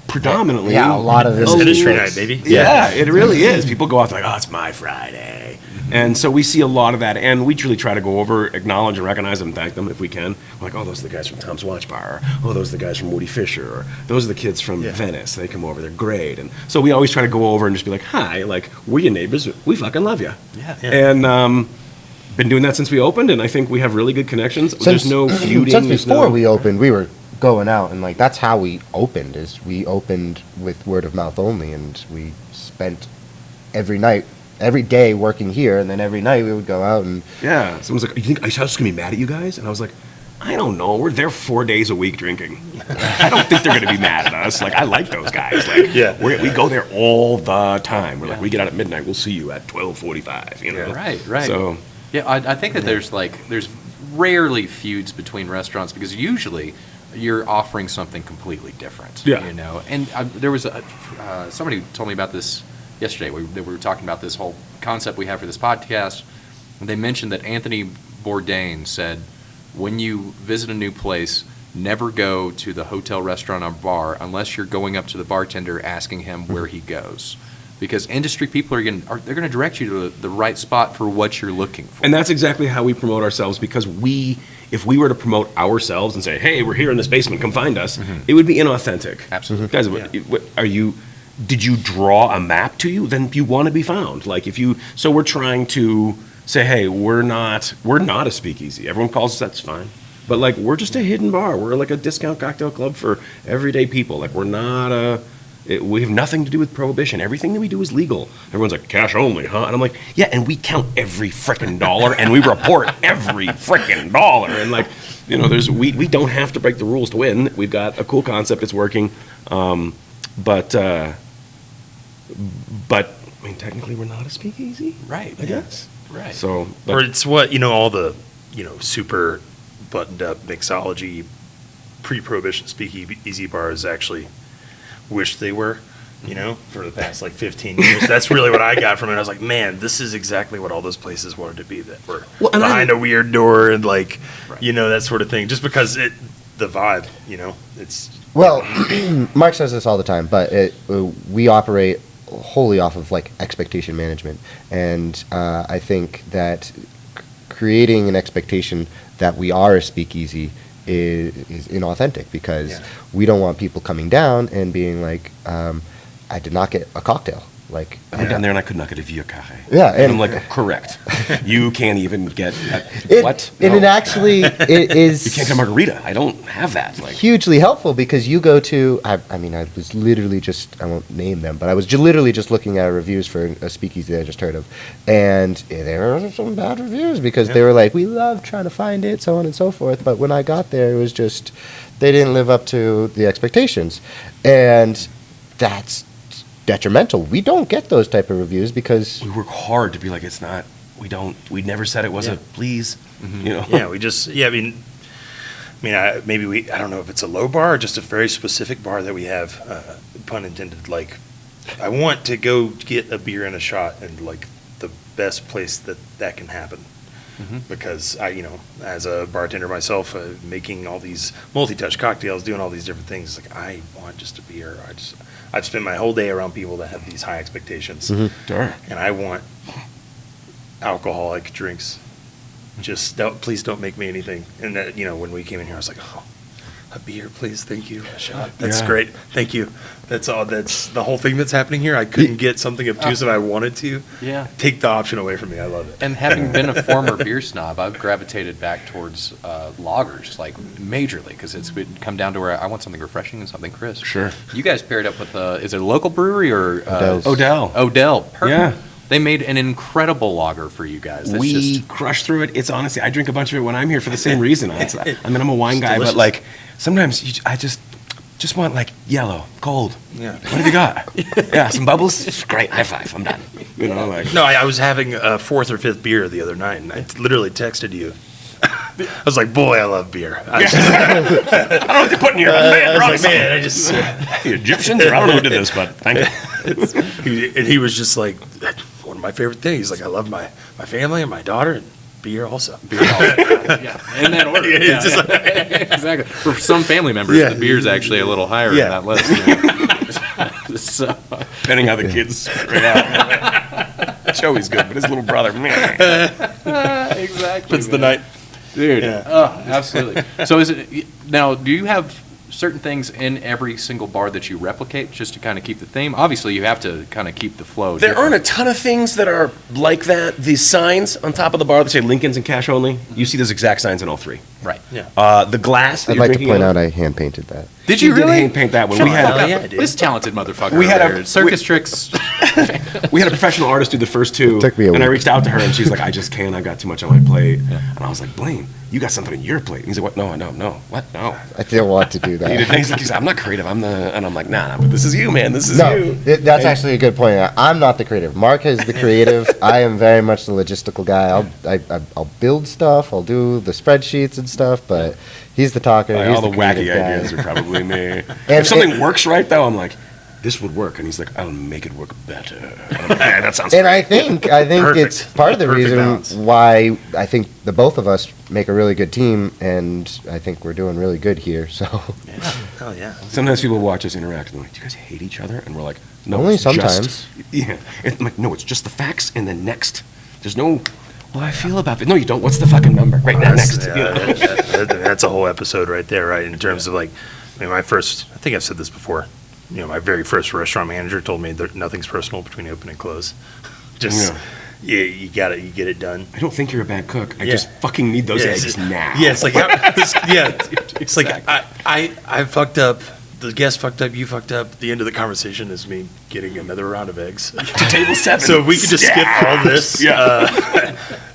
predominantly. Yeah, a lot of this It's is industry just- night, baby. Yeah, it really is. People go off like, oh, it's my Friday. And so we see a lot of that, and we truly try to go over, acknowledge, and recognize them, thank them if we can. We're like, oh, those are the guys from Tom's Watch Bar, or oh, those are the guys from Woody Fisher, or those are the kids from Venice. They come over, they're great. And so we always try to go over and just be like, hi, like, we're your neighbors, we fucking love you. Yeah. And been doing that since we opened, and I think we have really good connections. There's no feuding. Since there's before no- we opened, we were going out, and like that's how we opened. Is we opened with word of mouth only, and we spent every night, every day working here, and then every night we would go out and Yeah, someone's like, you think Ice House is going to be mad at you guys? And I was like, I don't know. We're there 4 days a week drinking. I don't think they're going to be mad at us. Like, I like those guys. Like, Yeah. we go there all the time. We're like, we get out at midnight. We'll see you at 12:45. You know, Right. So Yeah, I think that there's rarely feuds between restaurants because usually you're offering something completely different. Yeah. You know, and there was somebody told me about this yesterday. We were talking about this whole concept we have for this podcast. And they mentioned that Anthony Bourdain said, when you visit a new place, never go to the hotel, restaurant, or bar unless you're going up to the bartender asking him where he goes. Because industry people they're going to direct you to the right spot for what you're looking for. And that's exactly how we promote ourselves, because if we were to promote ourselves and say, hey, we're here in this basement, come find us, it would be inauthentic. Absolutely. Guys, did you draw a map to you? Then you want to be found. Like so we're trying to say, hey, we're not a speakeasy. Everyone calls us, that's fine. But like, we're just a hidden bar. We're like a discount cocktail club for everyday people. Like, we're not we have nothing to do with prohibition. Everything that we do is legal. Everyone's like, cash only, huh? And I'm like, yeah, and we count every frickin' dollar, and we report every frickin' dollar. And like, you know, we don't have to break the rules to win. We've got a cool concept. It's working. But I mean, technically, we're not a speakeasy. Right. I guess. Right. So, Or it's what, all the, super buttoned up mixology pre-prohibition speakeasy bars actually wish they were, for the past like 15 years. That's really what I got from it. I was like, man, this is exactly what all those places wanted to be, that were and behind a weird door and like, that sort of thing. Just because the vibe, it's. Well, Mark says this all the time, but we operate wholly off of like expectation management, and I think that creating an expectation that we are a speakeasy is inauthentic, because we don't want people coming down and being like, I did not get a cocktail. Like, I went down there and I could not get a Via Cafe. Yeah, And I'm and- like, correct. You can't even get what? And No. it actually it is You can't get a margarita. I don't have that. Like, hugely helpful, because you go to, I was literally just, I won't name them, but I was literally just looking at reviews for a speakeasy that I just heard of, and there were some bad reviews, because they were like, we love trying to find it, so on and so forth, but when I got there, it was just, they didn't live up to the expectations, and that's detrimental. We don't get those type of reviews, because we work hard to be like, it's not, we never said it was a please, you know? Yeah, I don't know if it's a low bar or just a very specific bar that we have, pun intended, like, I want to go get a beer and a shot, and like the best place that can happen. Because as a bartender myself, making all these multi-touch cocktails, doing all these different things, like, I want just a beer. I've spent my whole day around people that have these high expectations, Sure. and I want alcoholic drinks. Just please don't make me anything. And that, when we came in here, I was like, oh, a beer, please, thank you, a shot. That's Yeah. great, thank you. That's all. That's the whole thing that's happening here. I couldn't get something obtuse if I wanted to. Yeah. Take the option away from me. I love it. And having been a former beer snob, I've gravitated back towards lagers, like majorly, because it's come down to where I want something refreshing and something crisp. Sure. You guys paired up with is it a local brewery or Odell's. Odell. Perfect. Yeah. They made an incredible lager for you guys. That's We just crush through it. It's honestly, I drink a bunch of it when I'm here for the same reason. I'm a wine guy, but delicious. like sometimes just want like yellow, cold. Yeah. What have you got? Yeah, some bubbles? Great, high five, I'm done. You know, like. No, I was having a fourth or fifth beer the other night, and I literally texted you. I was like, boy, I love beer. I I don't know what they're putting here. Man, was like, man, I just. the Egyptians, or I don't know who did this, but thank you. And he was just like, one of my favorite things. He's like, I love my family and my daughter, and beer also. Yeah, in that order. It's just like- Exactly. For some family members, Yeah. the beer's actually a little higher Yeah. in that list. So, Depending how the kids figure it out. Joey's good, but his little brother, man. exactly. It's the night. Dude. Yeah. Oh, absolutely. So is it now? Do you have certain things in every single bar that you replicate just to kind of keep the theme? Obviously, you have to kind of keep the flow. There different. aren't a ton of things that are like that. These signs on top of the bar that say Lincoln's and cash only, you see those exact signs in all three. Right. Yeah. The glass that I'd you're like to drinking point out out I hand painted that. Did you really hand paint that one? Shut We the had fuck up. yeah, I did. This talented motherfucker. We had over a- there. Circus tricks. We had a professional artist do the first two. Took me a and I week. reached out to her and she's like, I just can't. I've got too much on my plate. And I was like, Blaine, you got something on your plate. And he's like, what? No, no. What? No. I didn't want to do He that. did- he's like, I'm not creative. And I'm like, nah, but this is you, man. This is No, you. that's actually a good point. I'm not the creative. Mark is the creative. I am very much the logistical guy. I'll build stuff. I'll do the spreadsheets and stuff. But he's the talker. Like, he's all the wacky creative guy. ideas are probably me. If something works right, though, I'm like, this would work. And he's like, I'll make it work better. I'm like, "Yeah, that sounds And great." I think Perfect. it's part of the Perfect reason balance. why I think the both of us make a really good team, and I think we're doing really good here. So Oh, yeah. Sometimes people watch us interact and they're like, do you guys hate each other? And we're like, no. Only it's just-" sometimes. Yeah. And I'm like, no, it's just the facts and then next. There's no, well, I feel about it. No, you don't. What's the fucking number? Right now, next. Yeah, You know? that's a whole episode right there, right? In terms of like, I mean, I think I've said this before. You know, my very first restaurant manager told me that nothing's personal between open and close. Just, Yeah. you get it done. I don't think you're a bad cook. I Yeah. just fucking need those Yeah, eggs now. Yeah, it's like, it's like I fucked up. The guest fucked up. You fucked up. The end of the conversation is me getting another round of eggs. To table 7. So if we could just skip all this. Yeah.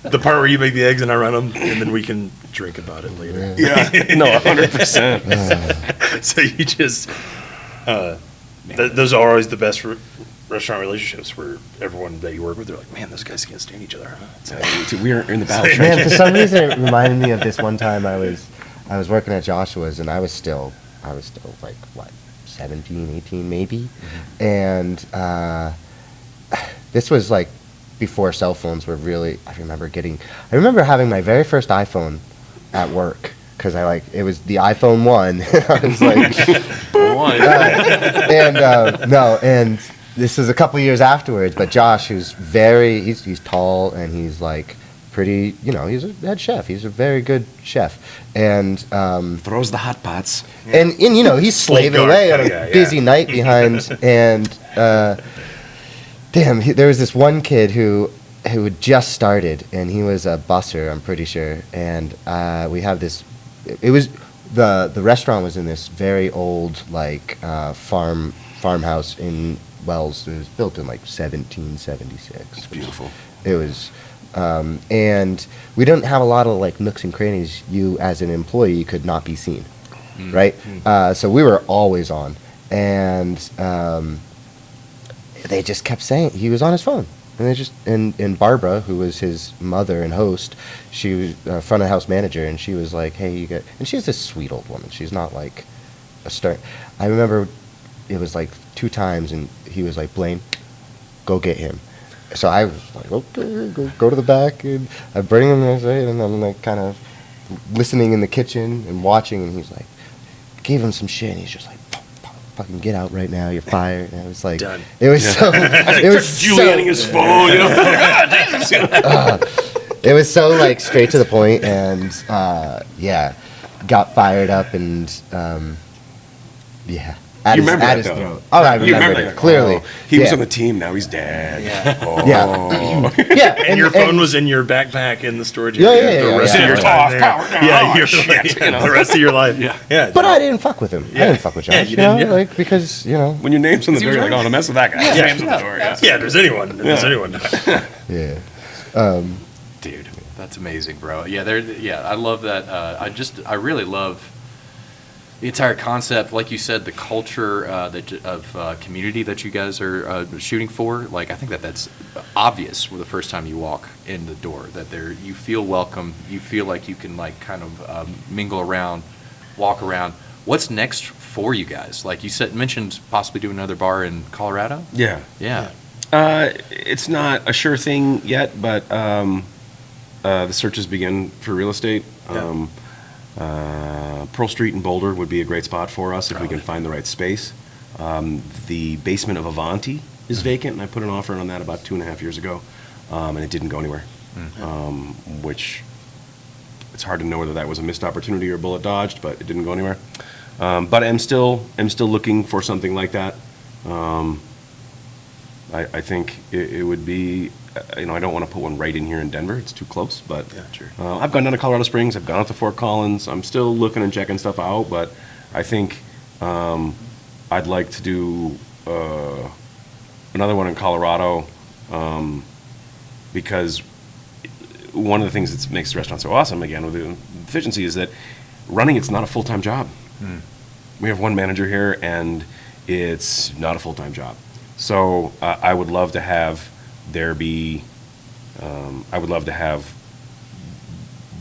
The part where you make the eggs and I run them, and then we can drink about it later. Yeah. No, 100%. So you just, those are always the best restaurant relationships where everyone that you work with, they're like, man, those guys can't stand each other. Huh? We're in the battle Man, man, trenches. for some reason, it reminded me of this one time I was working at Joshua's, and I was still like what 17, 18 maybe, and this was like before cell phones were really. I remember having my very first iPhone at work because it was the iPhone 1. I was like, and this was a couple years afterwards. But Josh, who's he's tall and he's like pretty, he's a head chef. He's a very good chef, and Throws the hot pots. and he's slaving guard away on kinda a guy, busy yeah. night behind, and there was this one kid who had just started, and he was a busser, I'm pretty sure, and we have this. It was the restaurant was in this very old farmhouse in Wells. It was built in 1776. It's beautiful. It was, and we didn't have a lot of nooks and crannies. You, as an employee, could not be seen, right? So we were always on, and they just kept saying he was on his phone, and they just and Barbara, who was his mother and host, she was front of house manager, and she was like, "Hey, you got," and she's this sweet old woman. She's not like a stern. I remember it was 2 times, and he was like, "Blaine, go get him." So I was like, okay, go to the back, and I bring him, and I'm kind of listening in the kitchen and watching, and he's like, gave him some shit, and he's just like, fucking get out right now, you're fired. And I was like, Done. it was so, it was Julianing his phone. it was so straight to the point, and got fired up, and at You his, remember at that, his though. throat. Oh, I You remember that. it clearly. Oh, he was Yeah. on the team, now he's dead. Yeah. Oh. Yeah, And your phone was in your backpack in the storage Yeah, area yeah, the yeah, rest yeah. of your Yeah. time there. Power down. Yeah, Oh, you're shit, the rest of your life. Yeah. But I didn't fuck with him. I didn't fuck with Josh. Yeah, you didn't, yeah. Because When your name's on the door, you're like, oh, don't mess with that guy. Yeah. Name's on the door, yeah. Yeah, there's anyone. There's anyone. yeah. Dude, that's amazing, bro. Yeah, I love that. I really love the entire concept, like you said, the culture of community that you guys are shooting for, like I think that's obvious for the first time you walk in the door, that you feel welcome, you feel like you can like kind of mingle around, walk around. What's next for you guys? Like you mentioned possibly doing another bar in Colorado? Yeah. Yeah. It's not a sure thing yet, but the searches begin for real estate. Pearl Street in Boulder would be a great spot for us if we can find the right space. The basement of Avanti is vacant, and I put an offer on that about 2.5 years ago, and it didn't go anywhere, which it's hard to know whether that was a missed opportunity or a bullet dodged, but it didn't go anywhere. But I'm still looking for something like that. I think it would be, I don't want to put one right in here in Denver. It's too close, but I've gone down to Colorado Springs. I've gone out to Fort Collins. I'm still looking and checking stuff out, but I think I'd like to do another one in Colorado because one of the things that makes the restaurant so awesome, again, with the efficiency, is that running it's not a full-time job. We have one manager here, and it's not a full-time job. So I would love to have I would love to have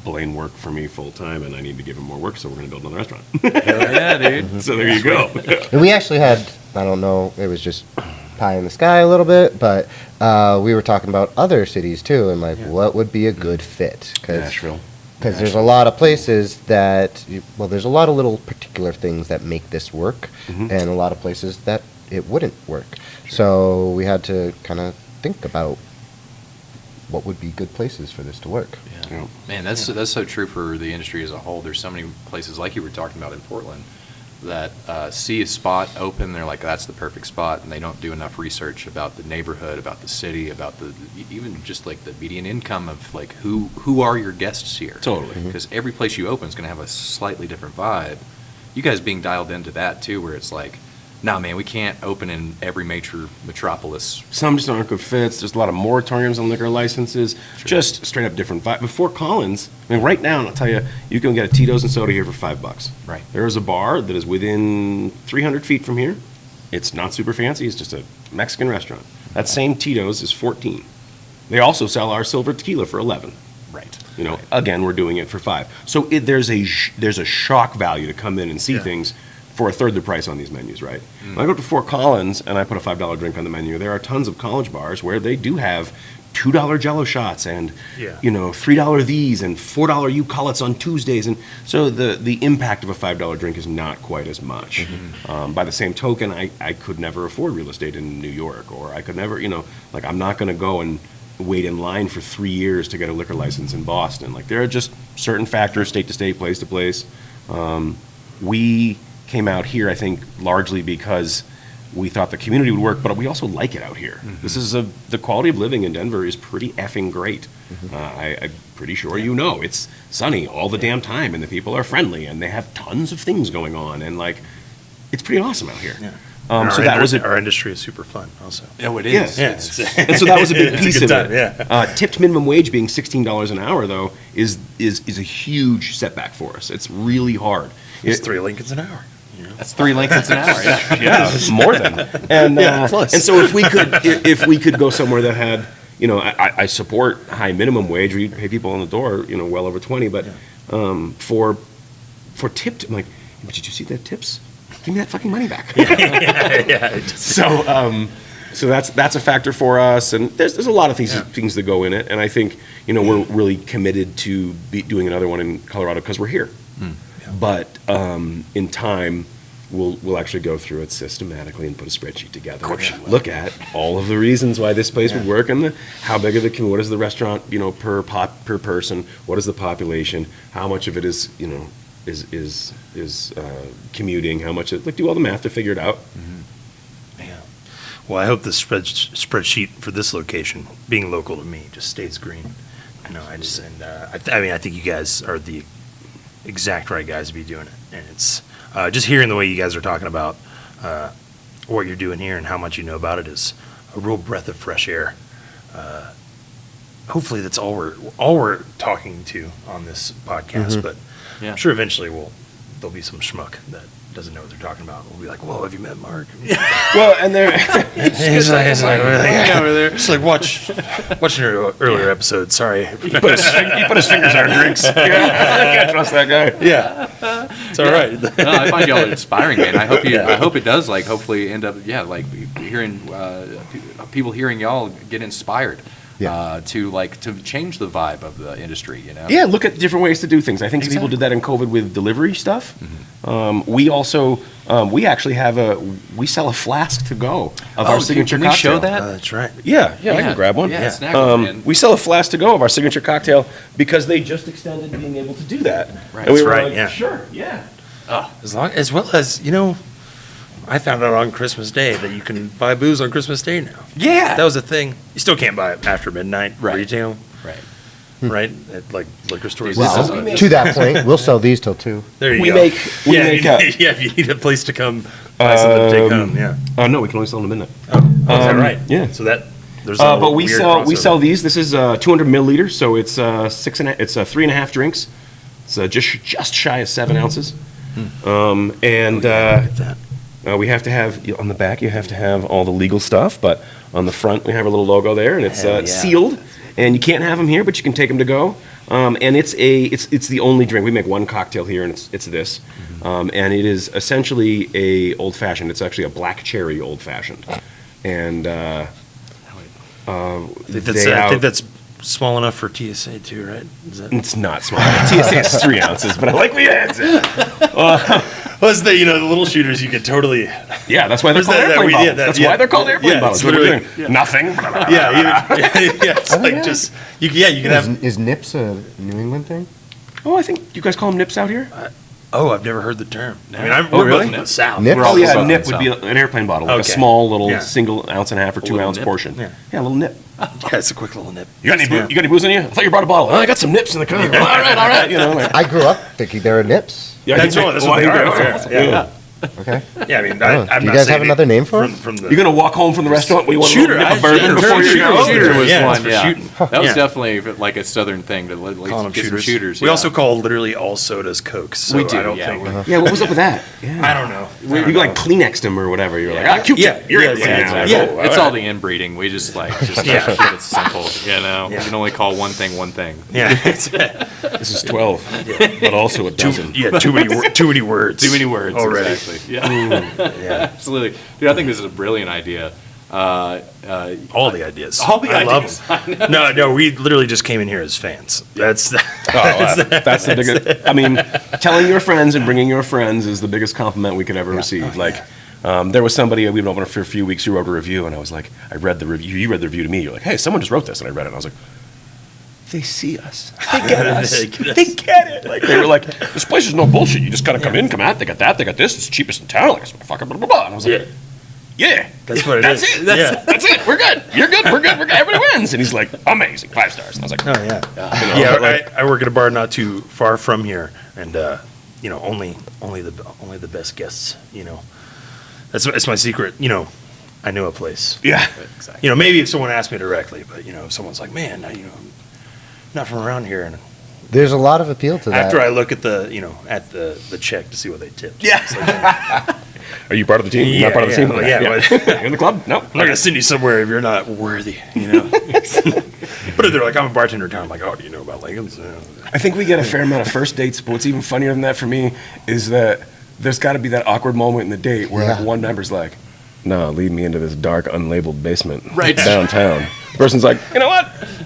Blain work for me full-time, and I need to give him more work, so we're going to build another restaurant. Hell yeah, dude. So there you go. And we actually had, I don't know, it was just pie in the sky a little bit, but we were talking about other cities too, and like what would be a good fit. Nashville. Because there's a lot of places that, there's a lot of little particular things that make this work, and a lot of places that it wouldn't work. So we had to kind of think about what would be good places for this to work. Yeah. Man, that's so true for the industry as a whole. There's so many places, like you were talking about in Portland, that see a spot open, they're like, that's the perfect spot, and they don't do enough research about the neighborhood, about the city, about even just like the median income of like who are your guests here. Totally. Because every place you open is going to have a slightly different vibe. You guys being dialed into that too, where it's like, nah, man, we can't open in every major metropolis. Some just aren't good fits. There's a lot of moratoriums on liquor licenses. Just straight up different vibe. Before Collins, I mean, right now, and I'll tell you, you can get a Tito's and soda here for $5. Right. There is a bar that is within 300 feet from here. It's not super fancy. It's just a Mexican restaurant. That same Tito's is $14. They also sell our silver tequila for $11. Right. Again, we're doing it for $5. So there's a shock value to come in and see things for a third the price on these menus, right? When I go to Fort Collins and I put a $5 drink on the menu, there are tons of college bars where they do have $2 Jello shots and $3 these and $4 you call it's on Tuesdays, and so the impact of a $5 drink is not quite as much. By the same token, I could never afford real estate in New York, or I could never, I'm not going to go and wait in line for 3 years to get a liquor license in Boston. Like, there are just certain factors, state to state, place to place. We came out here, I think, largely because we thought the community would work, but we also like it out here. This is the quality of living in Denver is pretty effing great. I'm pretty sure it's sunny all the damn time, and the people are friendly, and they have tons of things going on, and like, it's pretty awesome out here. So that was our industry is super fun, also. Oh, it is. Yes. And so that was a big piece of it. Yeah. Tipped minimum wage being $16 an hour, though, is a huge setback for us. It's really hard. It's 3 Lincolns an hour. That's 3 Lincolns an hour. Yeah, more than. And and so if we could go somewhere that had, I support high minimum wage. We pay people on the door, well over 20, but for tipped, I'm like, but did you see that tips? Give me that fucking money back. So that's a factor for us, and there's a lot of things that go in it, and I think we're really committed to doing another one in Colorado because we're here. But in time, we'll actually go through it systematically and put a spreadsheet together. Look at all of the reasons why this place would work, and how big of the what is the restaurant per person, what is the population, how much of it is commuting, how much do all the math to figure it out. Yeah. Well, I hope the spreadsheet for this location, being local to me, just stays green. I think you guys are the exact right guys to be doing it, and it's just hearing the way you guys are talking about what you're doing here and how much you know about it is a real breath of fresh air. Hopefully that's all we're talking to on this podcast, but I'm sure eventually we'll there'll be some schmuck that doesn't know what they're talking about. We'll be like, "Whoa, have you met Mark?" Well, and they're He's like, over there. It's like watching your earlier episode. Sorry, he put his fingers on our drinks. Yeah, I can't trust that guy. yeah, it's all right. No, I find y'all inspiring, man. I hope it does, like, hopefully end up, like hearing people hearing y'all get inspired. Yeah. To change the vibe of the industry, you know. Yeah, look at different ways to do things. I think some people did that in COVID with delivery stuff. We also we actually we sell a flask to go of our signature can we cocktail. show that? That's right. Yeah, I can grab one. Yeah, snag one, man. We sell a flask to go of our signature cocktail because they just extended being able to do that. Right. And we That's were right, like, yeah. sure, yeah. As well as I found out on Christmas Day that you can buy booze on Christmas Day now. Yeah. That was a thing. You still can't buy it after midnight retail, Right. right? At like liquor stores. Well, This is to that point, we'll sell these till 2. There you we go. make if you need a place to come buy something to take home, yeah. no, we can only sell them in midnight. Oh, is that right? yeah. So there's But we weird sell crossover. these. This is 200 milliliters, so it's 3.5 drinks. It's just shy of 7 ounces. And Look at that. we have to have on the back. You have to have all the legal stuff, but on the front we have a little logo there, and it's Hell yeah. sealed. And you can't have them here, but you can take them to go. And it's the only drink. We make one cocktail here, and it's this. And it is essentially a old fashioned. It's actually a black cherry old fashioned. And I think that's small enough for TSA too, right? Is that it's not small. TSA is 3 ounces, but I like the answer. was the the little shooters you could totally Yeah, that's why they're Was called that- airplane that- yeah, bottles. that- That's yeah. why they're called airplane Yeah, bottles. it's What are we literally- doing? Nothing. it's like just you can have Is Nips a New England thing? Oh, I think you guys call them nips out here. I've never heard the term. I mean, Oh, we're really? both from the south. Nip? We're Oh, all Yeah, south. a nip would be an airplane bottle, like a Okay. small little Yeah. single ounce and a half or 2 little ounce nip? portion. Yeah. Yeah, a little nip. Yeah, it's a quick little nip. You got any booze in you? I thought you brought a bottle. Oh, I got some nips in the car. All right. Like, I grew up thinking they were Nips. yeah, That's what they are. Yeah. Okay. Yeah, I mean, Oh, I'm do you not guys saying have another name for it? from the You're gonna walk home from the restaurant. We want Shooter, a nip I- of bourbon shooter, before you shooter, go. Shooter was Yeah, one, it's for yeah. shooting. That was Yeah. definitely like a southern thing to at least call them get shooters. some shooters. We yeah. also call literally all sodas Cokes. So We do, I don't yeah, think. we- Yeah, what was up with that? Yeah. I don't know. You like Kleenexed them or whatever. You're Yeah. like, cute. Yeah, You're yeah, in. yeah, Yeah, Oh, it's all all the inbreeding. We just keep Yeah. it simple, Yeah. You can only call one thing one thing. Yeah, This is 12, but also a dozen. too many words. Too many words. already. Exactly. Yeah. Yeah, Absolutely. Dude, I think this is a brilliant idea. all the ideas. All the I ideas. love them. No, we literally just came in here as fans. That's That's the biggest. I mean, telling your friends and bringing your friends is the biggest compliment we could ever receive. There was somebody we've been over for a few weeks who wrote a review, and I was like, I read the review. You read the review to me. You're like, hey, someone just wrote this, and I read it. And I was like, they see us. They get us. They get it. Like they were like, this place is no bullshit. You just gotta come in, come out. They got that. They got this. It's the cheapest in town. Like, fucking blah blah blah. And I was like, yeah. That's what it That's is. it. That's, Yeah. that's it. We're good. You're good. We're good. Everybody wins. And he's like, amazing. 5 stars. And I was like, Oh yeah, I work at a bar not too far from here, and only the best guests. That's my secret. I know a place. yeah. Maybe if someone asked me directly, but if someone's like, man, not from around here, and There's a lot of appeal to that. after I look at the check to see what they tipped. Yeah. It's like, Are you part of the team? Yeah, Not part of the yeah, team? well, yeah, You're in the club? No. I'm not gonna send you somewhere if you're not worthy. But if they're like, I'm a bartender in town, I'm like, oh, do you know about Langhams? I think we get a fair amount of first dates, but what's even funnier than that for me is that there's got to be that awkward moment in the date where Yeah. one member's like, no, lead me into this dark, unlabeled basement Right. downtown. The person's like, you know what?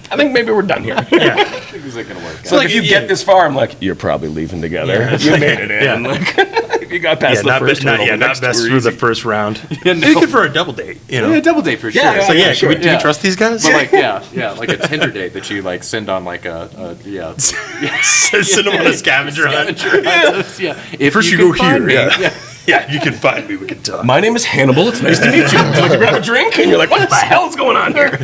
I think maybe we're done here. Yeah. This isn't gonna work. So Like, if you yeah. get this far, I'm like, you're probably leaving together. Yeah. You made it in. Yeah. Like, if you got past the first hurdle, the not next best two are for the easy. first round. Yeah, no. Maybe good for a double date. Yeah, double date for sure. Yeah, It's like, yeah, yeah, sure. do you trust these guys? But like a Tinder date that you send on like Send them on a scavenger hunt. yeah. If First you can go find here, me. yeah. Yeah, if you can find me, we can talk. My name is Hannibal. It's nice to meet you. Would you like to grab a drink? And you're like, what the hell is going on here?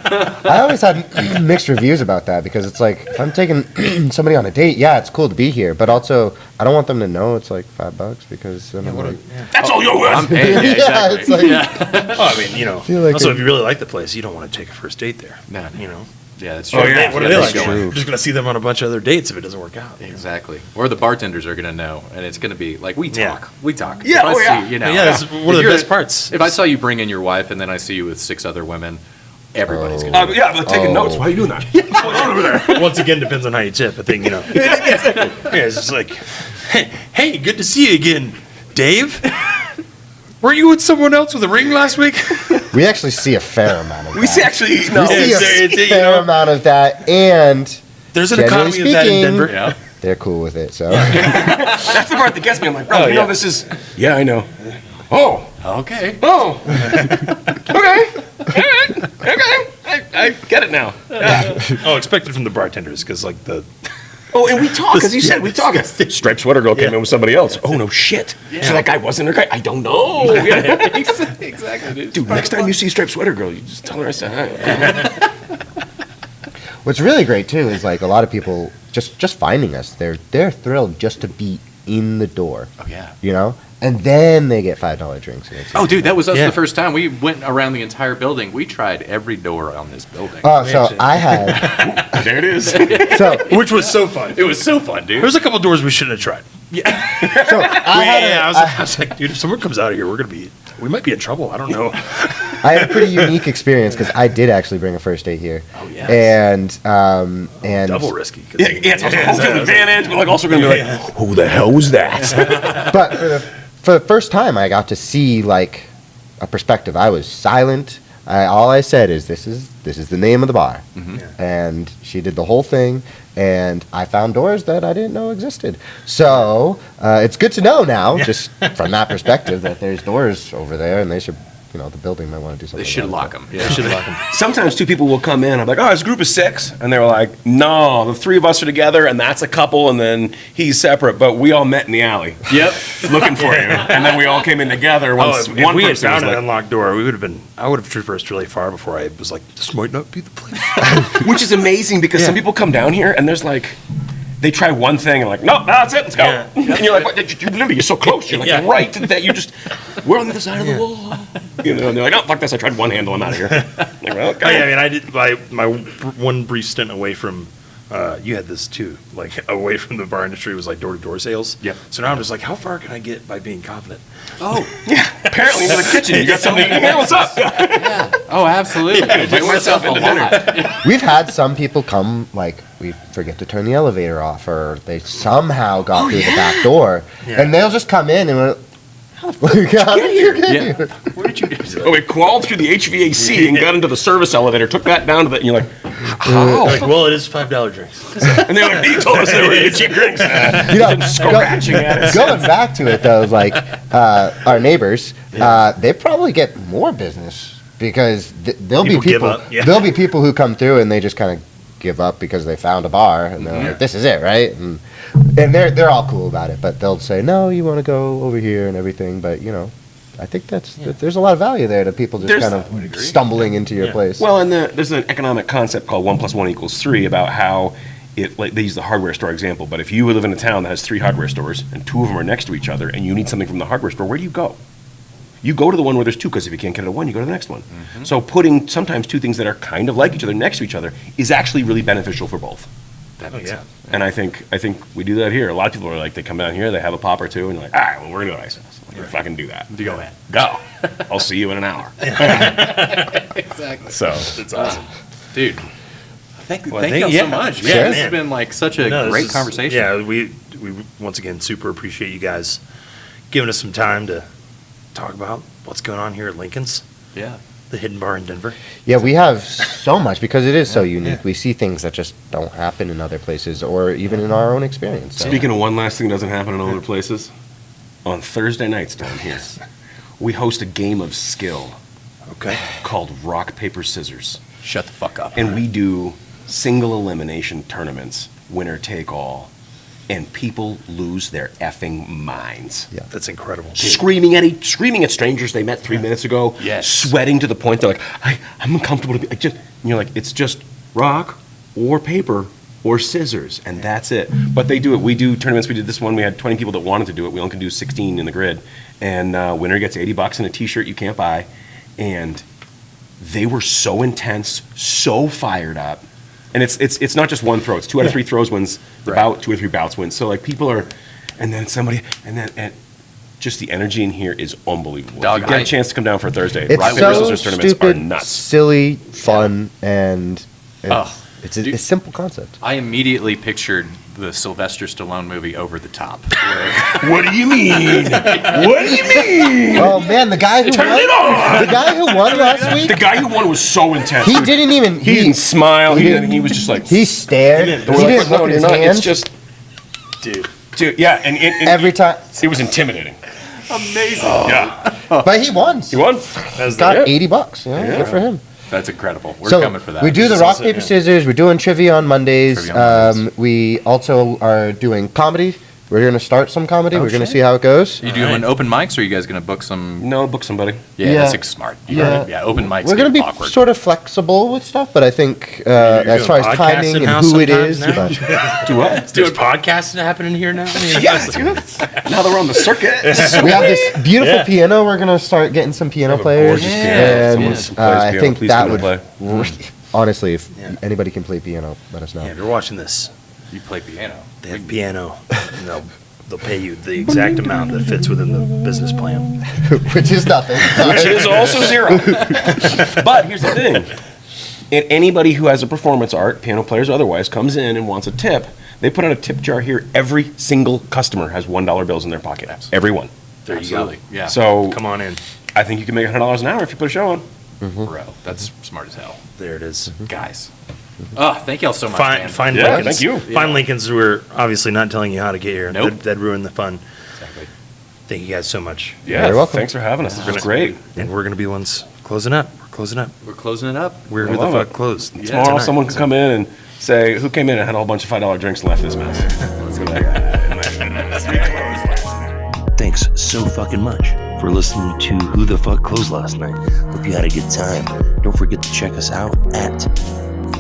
I always had mixed reviews about that because it's like if I'm taking somebody on a date, yeah, it's cool to be here, but also I don't want them to know it's like $5 because then I'm like, That's all you're I'm worth. paying. Yeah, yeah, exactly. it's like Well, I mean, feel like also it- if you really like the place, you don't want to take a first date there. No. Yeah, that's true. Oh, yeah. What are they like? That's We're just going to see them on a bunch of other dates if it doesn't work out. Exactly. Or the bartenders are going to know, and it's going to be like, we Yeah. talk. We talk. Yeah, If I oh, yeah. see, you know, Yeah, that's one of if the you're- best parts. If I saw you bring in your wife and then I see you with 6 other women, everybody's going to Yeah, but taking notes. Why are you doing that? What's going on over there? Once again, depends on how you tip. I think, Yeah, it's just like, hey, good to see you again, Dave. Were you with someone else with a ring last week? We actually see a fair amount of that. We see actually, no. We see a fair amount of that, and There's an Generally economy of that in speaking- Denver. Yeah. they're cool with it. So That's the part that gets me. I'm like, bro, Oh, you know yeah. this is. Yeah, I know. Oh, Okay. oh. Okay. All right. Okay. I get it now. Yeah. Oh, expected from the bartenders because like the Oh, and we talk, as you said, we talk. Striped sweater girl came in with somebody else. Oh, no shit. So that guy wasn't her guy? I don't know. Yeah. Exactly, dude. Dude, next time you see striped sweater girl, you just tell her I said hi. what's really great too is like a lot of people just finding us. They're thrilled just to be in the door. Oh, yeah. You know, and then they get $5 drinks. And it's Oh, dude, that was us Yeah. the first time. We went around the entire building. We tried every door on this building. So I had There it is. so which was so fun. It was so fun, dude. There's a couple doors we shouldn't have tried. so I had I was like, dude, if someone comes out of here, we might be in trouble. I don't know. I had a pretty unique experience because I did actually bring a first date here. Oh, yes. And Double risky. Yeah, it's also an advantage, but like also going to be like, who the hell was that? but for the first time, I got to see like a perspective. I was silent. All I said is, "This is the name of the bar," and she did the whole thing. And I found doors that I didn't know existed. So it's good to know now, just from that perspective, that there's doors over there, and they should, the building might want to do something. They should about lock it. them. Yeah. Sometimes 2 people will come in. I'm like, oh, it's a group of 6. And they were like, no, the 3 of us are together, and that's a couple, and then he's separate. But we all met in the alley Yep. looking for you. And then we all came in together. Once If one we had person was found an like, unlocked door, I would have traversed really far before I was like, this might not be the place. which is amazing because some people come down here and there's like, they try one thing and like, no, that's it, let's go. Yeah. And you're like, what? You're so close. You're like, Yeah. right to that. We're on the other side of the wall. And they're like, oh, fuck this. I tried one handle. I'm out of here. Like, well, okay. Oh, yeah, I mean, I did my one brief stint away from. You had this too, like away from the bar industry was like door-to-door sales. Yep. So now I'm just like, how far can I get by being confident? Oh, Apparently into the kitchen. You got something. Hey, what's up? yeah. Oh, absolutely. I take myself into dinner. We've had some people come, like, we forget to turn the elevator off, or they somehow got through the back door, and they'll just come in and we're, how get here? Yeah. Where did you do Oh, we crawled through the HVAC and got into the service elevator, took that down to the, and you're like, how? Like, well, it is $5 drinks. And they're like, you told us they were cheap drinks. Scratching at us. Going back to it though, like our neighbors, they probably get more business because there'll People be give people. up, yeah. There'll be people who come through and they just kind of give up because they found a bar and they're like, "This is it, right?" And they're all cool about it, but they'll say, "No, you want to go over here and everything." But I think there's a lot of value there to people just kind of stumbling into your place. Well, and there's an economic concept called 1 + 1 = 3 about how like they use the hardware store example, but if you live in a town that has 3 hardware stores and 2 of them are next to each other and you need something from the hardware store, where do you go? You go to the one where there's 2, because if you can't get it at one, you go to the next one. So putting sometimes 2 things that are kind of like each other next to each other is actually really beneficial for both. That makes sense. And I think we do that here. A lot of people are like, they come down here, they have a pop or 2, and they're like, all right, well, we're going to go to Ice House. Like, if I can do that. Go ahead. Go. I'll see you in an hour. Exactly. So, It's awesome. Dude. Thank Well, you yeah. so much. Sure. Yeah, this Man. has been like such a No, this great is- conversation. Yeah, we once again super appreciate you guys giving us some time to talk about what's going on here at Lincoln's, Yeah. the hidden bar in Denver. Yeah, we have so much because it is so unique. We see things that just don't happen in other places or even in our own experience. So. speaking of one last thing that doesn't happen in other places, on Thursday nights down here, we host a game of skill Okay. called Rock, Paper, Scissors. Shut the fuck up. And we do single elimination tournaments, winner take all, and people lose their effing minds. Yeah. That's incredible. Screaming at strangers they met 3 minutes ago. Yes. Sweating to the point they're like, I'm uncomfortable to be. And you're like, it's just rock or paper or scissors, and that's it. But they do it. We do tournaments. We did this one. We had 20 people that wanted to do it. We only can do 16 in the grid, and winner gets $80 and a T-shirt you can't buy. And they were so intense, so fired up. And it's not just one throw. It's 2 out of 3 throws wins the bout, 2 or 3 bouts wins. So like people are, and just the energy in here is unbelievable. Dog, if you get a chance to come down for a Thursday, It's rock paper so scissors tournaments are stupid, nuts. silly, fun, and Oh, it's a dude. simple concept. I immediately pictured the Sylvester Stallone movie Over the Top. What do you mean? What do you mean? Oh man, the guy who Turn won, it on! the guy who won last week, The guy who won was so intense. he dude. didn't even He didn't smile. He was just like he stared. He We're like, didn't no, look at you're his not. hands. It's just, Dude, yeah, and Every time, it was intimidating. amazing. Yeah, but he won. he won. That's Got the- $80. You know, good for him. That's incredible. We're So coming for that. we do the This is rock also- paper yeah. scissors. We're doing trivia on Mondays. Trivia on Mondays. We also are doing comedy. We're going to start some comedy. We're going to see how it goes. You doing open mics, or are you guys going to book some? No, book somebody. Yeah, Yeah. that's smart. Yeah, open mics. We're going to be awkward. sort of flexible with stuff, but I think as far as doing timing podcasting and now who it sometimes is, now? but Do what? There's podcasting happening here now. Yeah, dude. Now that we're on the circuit. we have this beautiful piano. We're going to start getting some piano players. gorgeous piano. Someone And who plays I piano, think please that come would and really, honestly, if Yeah. anybody can play piano, let us know. Yeah, if you're watching this, You play piano. they have piano, and they'll pay you the exact amount that fits within the business plan. Which is nothing. Which is also 0. But here's the thing. And anybody who has a performance art, piano players or otherwise, comes in and wants a tip, they put out a tip jar here. Every single customer has $1 bills in their pocket. Everyone. There Absolutely. you Yeah. So go. Come on in. I think you can make $100 an hour if you put a show on. Bro, that's smart as hell. There it is. Guys. Oh, thank y'all so much, man. Fine Yeah, Lincolns. thank you. Fine Lincolns were obviously not telling you how to get here. Nope. That'd ruin the fun. Exactly. Thank you guys so much. Yeah, Very welcome. thanks for having us. This was great. And we're going to be ones closing up. We're closing up. We're closing it up. We're I Who the love Fuck it. closed. Tomorrow tonight. someone can come in and say, who came in and had a whole bunch of $5 drinks and left this mess. Let's go Thanks so fucking much for listening to Who the Fuck Closed Last Night. Hope you had a good time. Don't forget to check us out at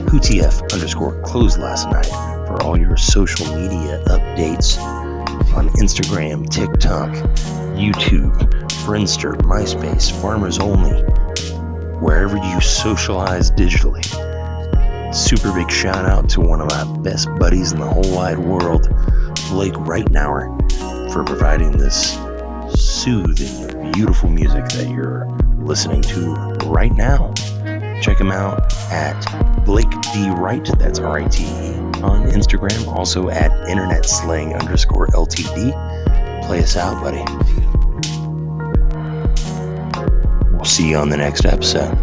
WTF_closed last night for all your social media updates on Instagram, TikTok, YouTube, Friendster, MySpace, Farmers Only, wherever you socialize digitally. Super big shout out to one of my best buddies in the whole wide world, Blake Reitnauer, for providing this soothing, beautiful music that you're listening to right now. Check him out at Blake D. Wright, that's R-I-T-E, on Instagram, also at internetslang_LTD. Play us out, buddy. We'll see you on the next episode.